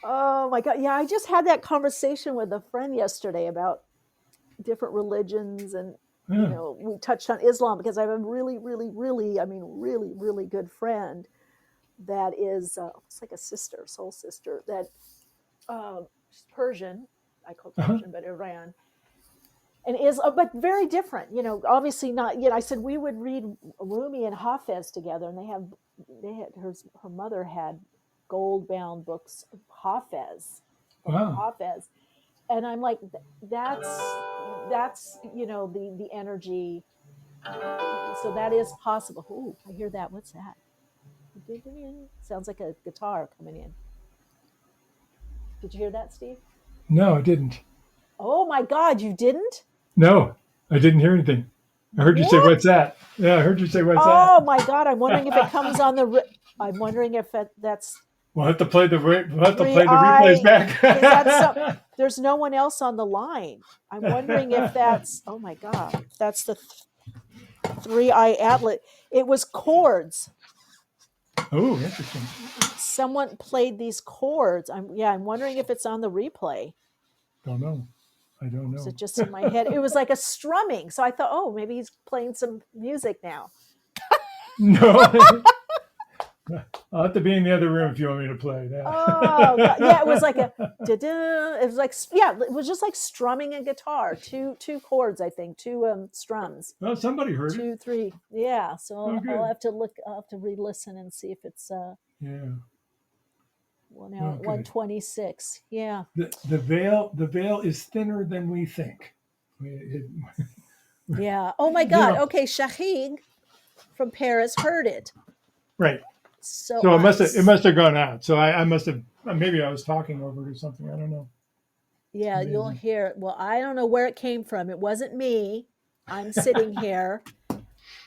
Oh my God. Yeah, I just had that conversation with a friend yesterday about different religions, and Yeah. we touched on Islam because I have a really, really, really, really, really good friend that is it's like a sister, soul sister, that she's Persian. I call it Persian, but Iran. And is, but very different, obviously not, I said we would read Rumi and Hafez together, and they had, her mother had gold bound books of Hafez. Wow. And I'm like, that's the energy. So that is possible. Ooh, I hear that. What's that? Sounds like a guitar coming in. Did you hear that, Steve? No, I didn't. Oh my God, you didn't? No, I didn't hear anything. I heard you say, "What's that?" Yeah, I heard you say, "What's that?" Oh my God, I'm wondering if it comes on the. I'm wondering if that's. We'll have to play the replays back. There's no one else on the line. I'm wondering if that's. Oh my God, that's the 3I-Atlas. It was chords. Oh, interesting. Someone played these chords. I'm wondering if it's on the replay. Don't know. I don't know. Was it just in my head? It was like a strumming. So I thought, oh, maybe he's playing some music now. No. I'll have to be in the other room if you want me to play that. Oh, God. Yeah, it was like it was like, it was just like strumming a guitar. Two chords, I think, two strums. Well, somebody heard 2, 3. Yeah. So it. I'll have to look. I'll have to re-listen and see if it's yeah. Well, now 126. Yeah. The veil is thinner than we think. Yeah. Oh my God. Okay, Shahid from Paris heard it. Right. So it must have gone out. So I must have, maybe I was talking over it or something. I don't know. Yeah, amazing. You'll hear it. Well, I don't know where it came from. It wasn't me. I'm sitting here.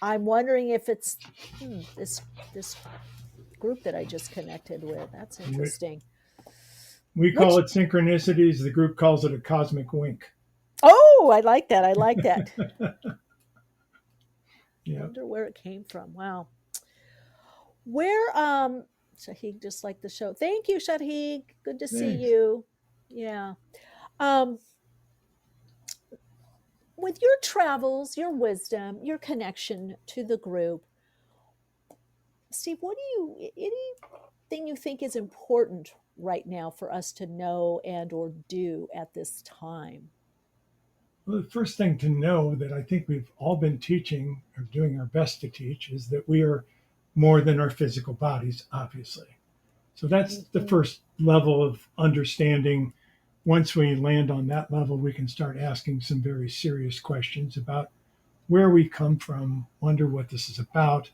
I'm wondering if it's this group that I just connected with. That's interesting. We call it synchronicities. The group calls it a cosmic wink. Oh, I like that. Yeah. I wonder where it came from. Wow. Where Shahid just liked the show. Thank you, Shahid. Good to see you. Yeah. With your travels, your wisdom, your connection to the group, Steve, anything you think is important right now for us to know and or do at this time? Well, the first thing to know that I think we've all been teaching or doing our best to teach is that we are more than our physical bodies, obviously. So that's the first level of understanding. Once we land on that level, we can start asking some very serious questions about where we come from, wonder what this is about.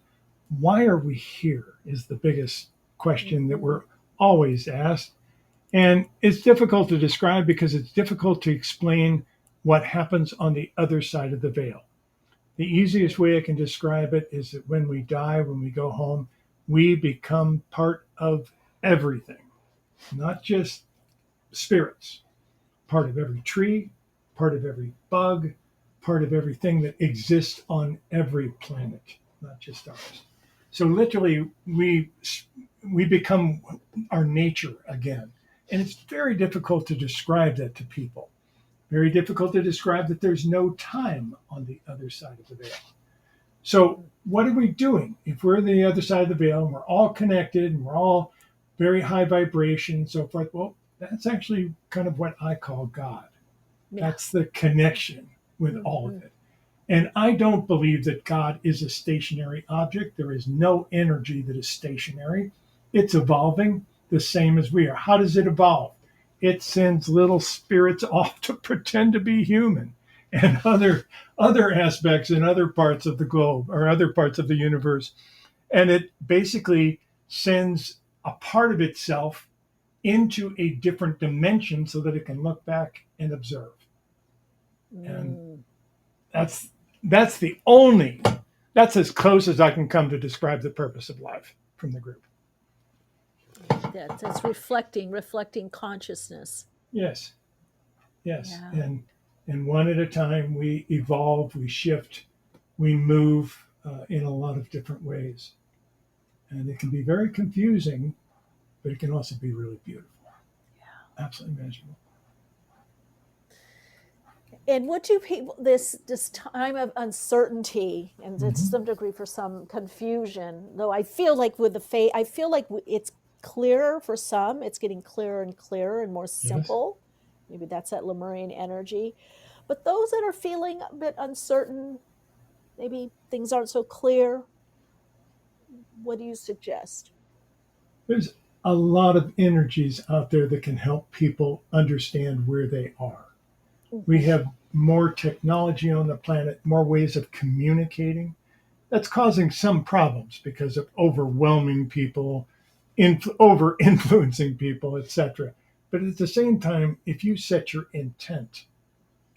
Why are we here is the biggest question that we're always asked. And it's difficult to describe because it's difficult to explain what happens on the other side of the veil. The easiest way I can describe it is that when we die, when we go home, we become part of everything, not just spirits, part of every tree, part of every bug, part of everything that exists on every planet, not just ours. So literally, we become our nature again. And it's very difficult to describe that to people. Very difficult to describe that there's no time on the other side of the veil. So what are we doing? If we're on the other side of the veil and we're all connected and we're all very high vibration and so forth, well, that's actually kind of what I call God. Yeah. That's the connection with all of it. And I don't believe that God is a stationary object. There is no energy that is stationary. It's evolving the same as we are. How does it evolve? it sends little spirits off to pretend to be human and other aspects in other parts of the globe or other parts of the universe. And it basically sends a part of itself into a different dimension so that it can look back and observe. And that's as close as I can come to describe the purpose of life from the group. That's reflecting consciousness. Yes. Yeah. And one at a time, we evolve, we shift, we move in a lot of different ways. And it can be very confusing, but it can also be really beautiful. Yeah. Absolutely magical. And what do people, this time of uncertainty and to some degree for some confusion, though I feel like with the faith, I feel like it's clearer for some, it's getting clearer and more simple. Yes. Maybe that's that Lemurian energy. But those that are feeling a bit uncertain, maybe things aren't so clear, what do you suggest? There's a lot of energies out there that can help people understand where they are. We have more technology on the planet, more ways of communicating. That's causing some problems because of overwhelming people, over-influencing people, etc. But at the same time, if you set your intent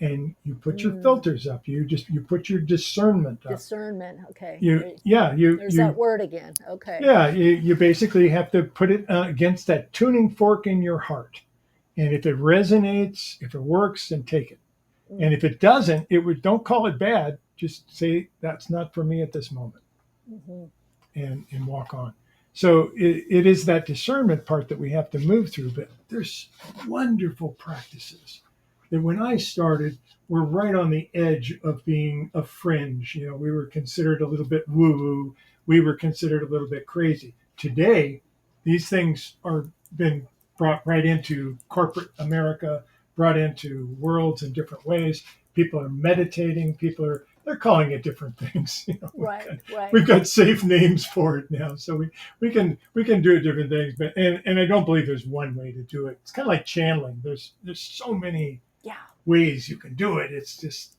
and you put your filters up, you put your discernment up. Discernment, okay. There's that word again. Okay. Yeah, you basically have to put it against that tuning fork in your heart. And if it resonates, if it works, then take it. And if it doesn't, don't call it bad. Just say that's not for me at this moment, and walk on. So it is that discernment part that we have to move through. But there's wonderful practices that when I started were right on the edge of being a fringe. You know, we were considered a little bit woo-woo. We were considered a little bit crazy. Today, these things are been brought right into corporate America, brought into worlds in different ways. People are meditating. They're calling it different things. You know, we've got safe names for it now, so we can do different things. But and I don't believe there's one way to do it. It's kind of like channeling. There's so many ways you can do it. It's just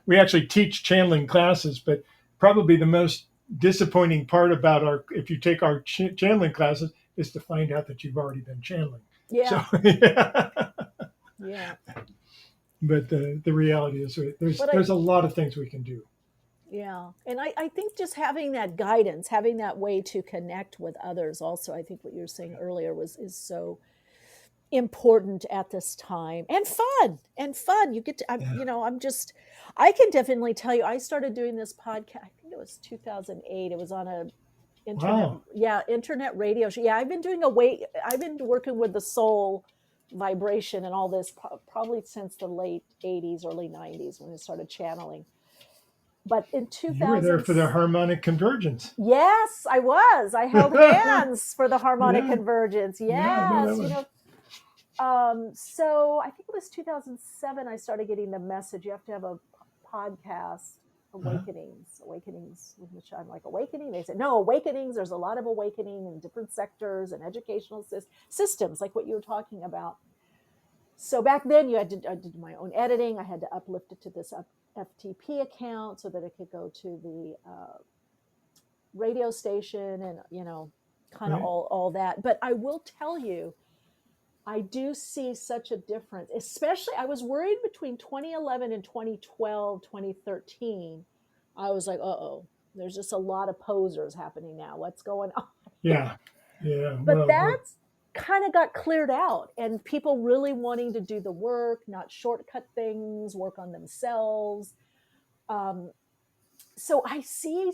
we actually teach channeling classes, but probably the most disappointing part about if you take our channeling classes is to find out that you've already been channeling. Yeah. So, yeah. But the reality is there's a lot of things we can do. Yeah. And I think just having that guidance, having that way to connect with others also, I think what you were saying earlier is so important at this time. And fun. You get to, I can definitely tell you, I started doing this podcast, I think it was 2008. It was on a internet radio show. Yeah, I've been working with the soul vibration and all this probably since the late 80s, early 90s when I started channeling. But in 2000, you were there for the harmonic convergence. Yes, I was. I held hands for the harmonic convergence. Yes, so I think it was 2007. I started getting the message. You have to have a podcast. Awakenings with Michele. I'm like, awakening? They said, no, awakenings. There's a lot of awakening in different sectors and educational systems, like what you were talking about. So back then I did my own editing. I had to uplift it to this FTP account so that it could go to the radio station and, kind of all that. But I will tell you, I do see such a difference, especially I was worried between 2011 and 2012, 2013. I was like, there's just a lot of posers happening now. What's going on? Yeah. But that's kind of got cleared out, and people really wanting to do the work, not shortcut things, work on themselves. So I see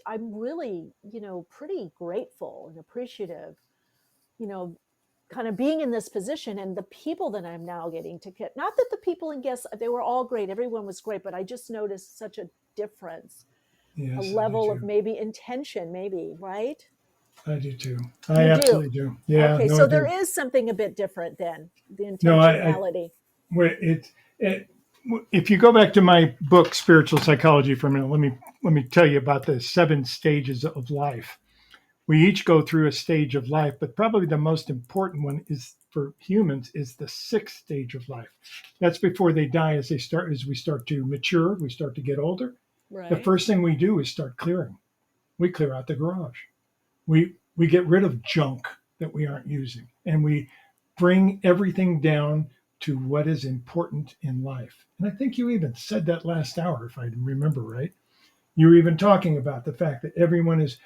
I'm really, pretty grateful and appreciative, kind of being in this position and the people that I'm now getting to get. Not that the people in guests, they were all great. Everyone was great, but I just noticed such a difference, a level of maybe intention, right? I do too. I absolutely do. Yeah. Okay, so there is something a bit different then, the intentionality. If you go back to my book, Spiritual Psychology, for a minute, let me tell you about the 7 stages of life. We each go through a stage of life, but probably the most important one is for humans is the 6th stage of life. That's before they die. As we start to mature, we start to get older. Right. The first thing we do is start clearing. We clear out the garage. We get rid of junk that we aren't using, and we bring everything down to what is important in life. And I think you even said that last hour, if I remember right. You were even talking about the fact that everyone is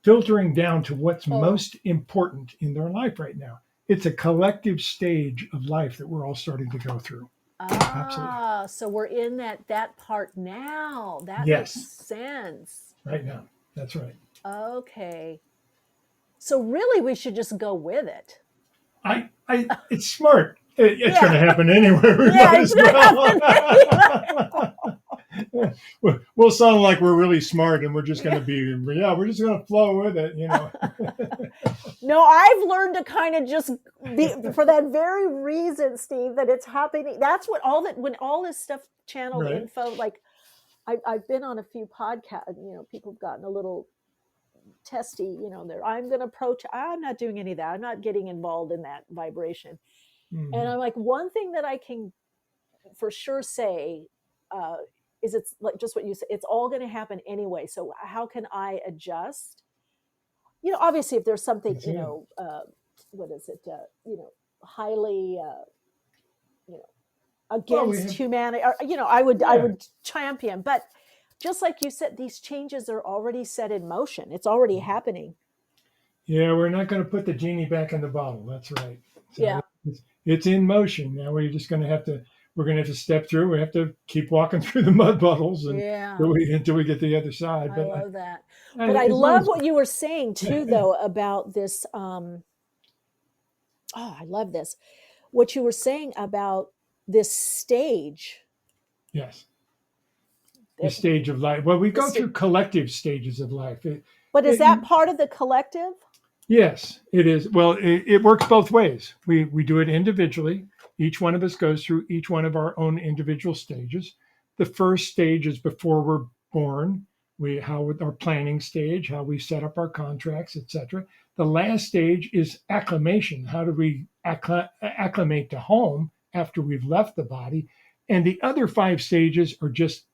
filtering down to what's most important in their life right now. It's a collective stage of life that we're all starting to go through. Absolutely. So we're in that part now. That Yes. makes sense. Right now. That's right. Okay. So really we should just go with it. It's smart. It's going to happen anyway. We Yeah, might it's as gonna happen well. We'll sound like we're really smart, and we're just going to be, we're just going to flow with it, No, I've learned to kind of just be, for that very reason, Steve, that it's happening. That's what when all this stuff channeled Right. info, like I've been on a few podcasts, people have gotten a little testy, I'm going to approach, I'm not doing any of that. I'm not getting involved in that vibration. Mm-hmm. And I'm like, one thing that I can for sure say is it's like just what you said, it's all going to happen anyway. So how can I adjust? Obviously if there's something, what is it? Highly, against humanity, or, I would champion, but just like you said, these changes are already set in motion. It's already happening. Yeah, we're not going to put the genie back in the bottle. That's right. So yeah. It's in motion. Now we're just going to have to step through. We have to keep walking through the mud puddles until we get to the other side. I love that. But I love what you were saying too, though, about this. I love this. What you were saying about this stage. Yes. The stage of life. Well, we go through collective stages of life. But is that part of the collective? Yes, it is. Well, it works both ways. We do it individually. Each one of us goes through each one of our own individual stages. The first stage is before we're born. Our planning stage, how we set up our contracts, etc. The last stage is acclimation. How do we acclimate to home after we've left the body? And the other 5 stages are just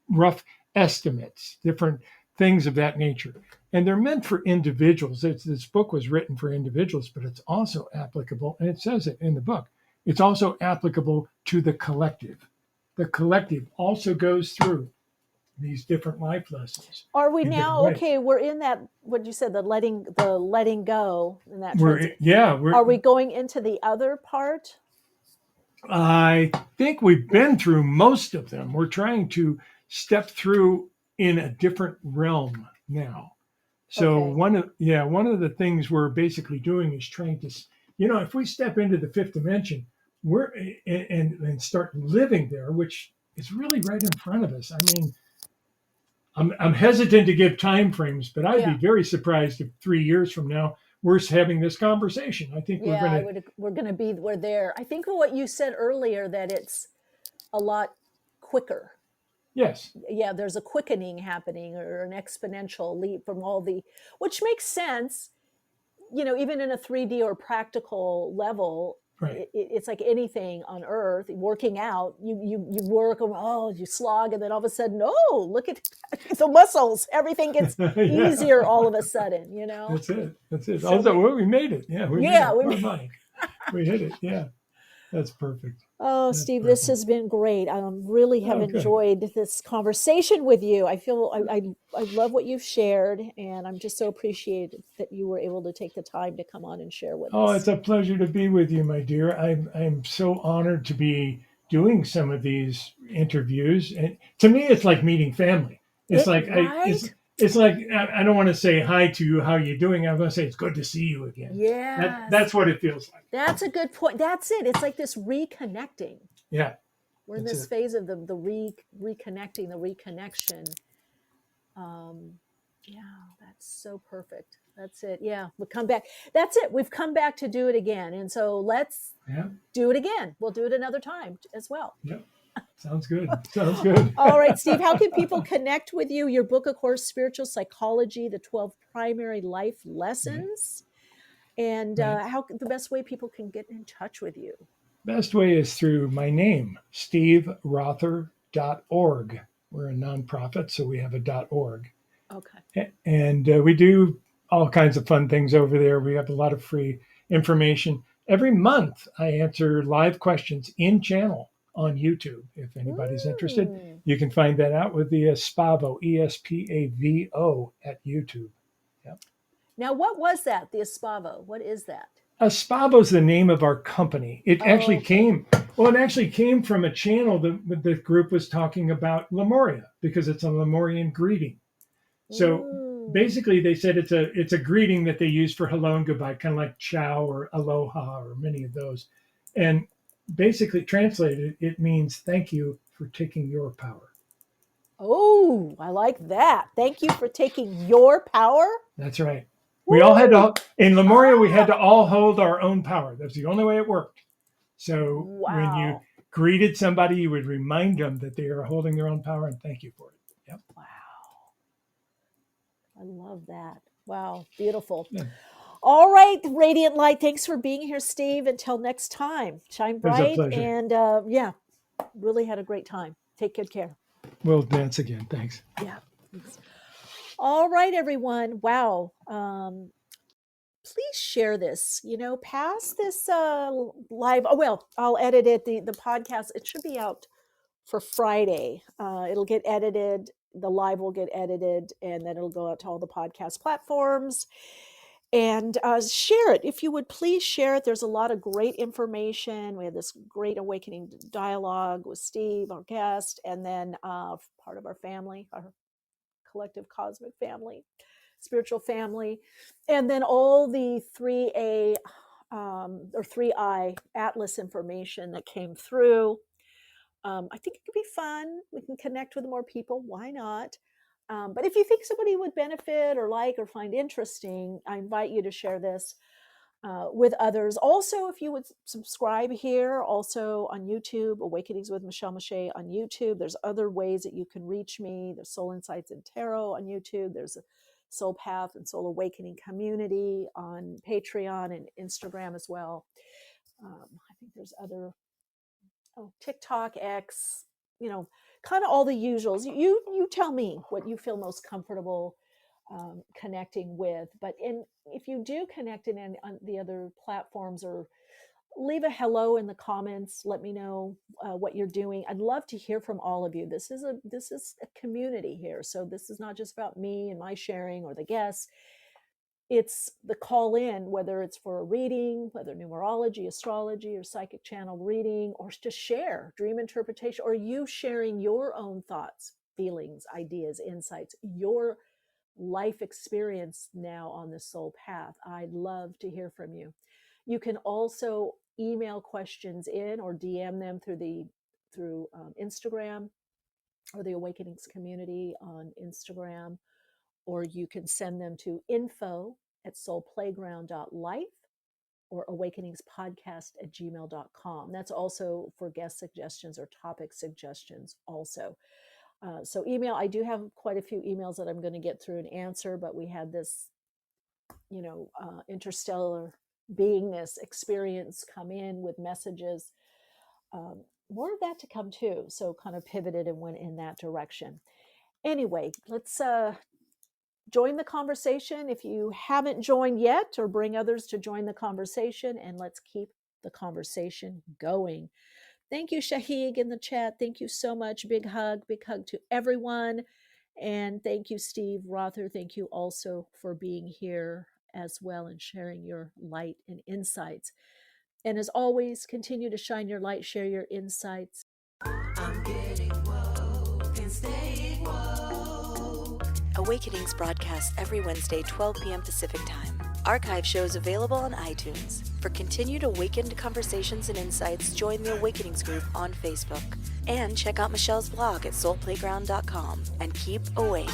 rough estimates, different things of that nature. And they're meant for individuals. This book was written for individuals, but it's also applicable, and it says it in the book, it's also applicable to the collective. The collective also goes through these different life lessons. Are we now, okay, we're in that, what you said, the letting go in that are we going into the other part? I think we've been through most of them. We're trying to step through in a different realm now. So one of the things we're basically doing is trying to, if we step into the 5th dimension, we're and start living there, which is really right in front of us. I mean, I'm hesitant to give time frames, but I'd be very surprised if 3 years from now we're having this conversation. I think we're there. I think what you said earlier, that it's a lot quicker. Yes. Yeah, there's a quickening happening, or an exponential leap from which makes sense, even in a 3D or practical level. Right. It's like anything on Earth, working out, you work, you slog, and then all of a sudden, look at the muscles. Everything gets easier all of a sudden, That's it. So, we made it. Yeah. We hit it. Yeah. That's perfect. Oh, Steve, this has been great. I really have enjoyed this conversation with you. I feel I love what you've shared, and I'm just so appreciative that you were able to take the time to come on and share with us. Oh, it's a pleasure to be with you, my dear. I'm so honored to be doing some of these interviews, and to me, it's like meeting family. It's It's like, I don't want to say hi to you, how you doing? I'm going to say it's good to see you again. Yeah. That's what it feels like. That's a good point. That's it. It's like this reconnecting. Yeah. We're in this phase of the reconnecting, the reconnection. Yeah, that's so perfect. That's it. Yeah, we'll come back. That's it. We've come back to do it again. And so let's do it again. We'll do it another time as well. Yep. Sounds good. Sounds good. All right, Steve, how can people connect with you? Your book, of course, Spiritual Psychology, the 12 Primary Life Lessons. And Right. how the best way people can get in touch with you? Best way is through my name, steverother.org. We're a nonprofit, so we have a .org. Okay. And we do all kinds of fun things over there. We have a lot of free information. Every month, I answer live questions in channel on YouTube. If anybody's interested, you can find that out with the Espavo, ESPAVO at YouTube. Yep. Now, what was that? The Espavo. What is that? Espavo is the name of our company. It actually okay. came from a channel that the group was talking about Lemuria, because it's a Lemurian greeting. So basically, they said it's a greeting that they use for hello and goodbye, kind of like ciao or aloha or many of those. And basically translated, it means thank you for taking your power. Oh, I like that. Thank you for taking your power. That's right. We all had to, in Lemuria, we had to all hold our own power. That's the only way it worked. So when you greeted somebody, you would remind them that they are holding their own power and thank you for it. Yep. Wow. I love that. Wow. Beautiful. Yeah. All right, Radiant Light. Thanks for being here, Steve. Until next time, shine bright. It was a pleasure. And yeah, really had a great time. Take good care. We'll dance again. Thanks. Yeah. Thanks. All right, everyone. Wow. Please share this, pass this live. Oh, well, I'll edit it. The podcast, it should be out for Friday. It'll get edited. The live will get edited, and then it'll go out to all the podcast platforms. And share it. If you would please share it. There's a lot of great information. We had this great awakening dialogue with Steve, our guest, and then part of our family, our collective cosmic family, spiritual family, and then all the 3A or 3I-Atlas information that came through. I think it could be fun. We can connect with more people. Why not? But if you think somebody would benefit or like or find interesting, I invite you to share this with others. Also, if you would subscribe here, also on YouTube, Awakenings with Michele on YouTube. There's other ways that you can reach me. There's Soul Insights and Tarot on YouTube. There's a Soul Path and Soul Awakening community on Patreon and Instagram as well. I think there's other, TikTok, X, kind of all the usuals. You tell me what you feel most comfortable connecting with. But if you do connect in on the other platforms, or leave a hello in the comments, let me know what you're doing. I'd love to hear from all of you. This is a community here, so this is not just about me and my sharing or the guests. It's the call in, whether it's for a reading, whether numerology, astrology, or psychic channel reading, or just share dream interpretation, or you sharing your own thoughts, feelings, ideas, insights, your life experience now on the soul path. I'd love to hear from you. You can also email questions in or DM them through Instagram or the Awakenings community on Instagram, or you can send them to info@soulplayground.life or awakeningspodcast@gmail.com. That's also for guest suggestions or topic suggestions also. So email, I do have quite a few emails that I'm going to get through and answer, but we had this, interstellar beingness experience come in with messages. More of that to come too. So kind of pivoted and went in that direction. Anyway, let's join the conversation if you haven't joined yet, or bring others to join the conversation, and let's keep the conversation going. Thank you, Shahig, in the chat. Thank you so much. Big hug to everyone. And thank you, Steve Rother. Thank you also for being here as well and sharing your light and insights. And as always, continue to shine your light, share your insights. I'm getting woke and staying woke. Awakenings broadcasts every Wednesday, 12 p.m. Pacific Time. Archive shows available on iTunes. For continued awakened conversations and insights, join the Awakenings group on Facebook. And check out Michele's blog at soulplayground.com. And keep awake.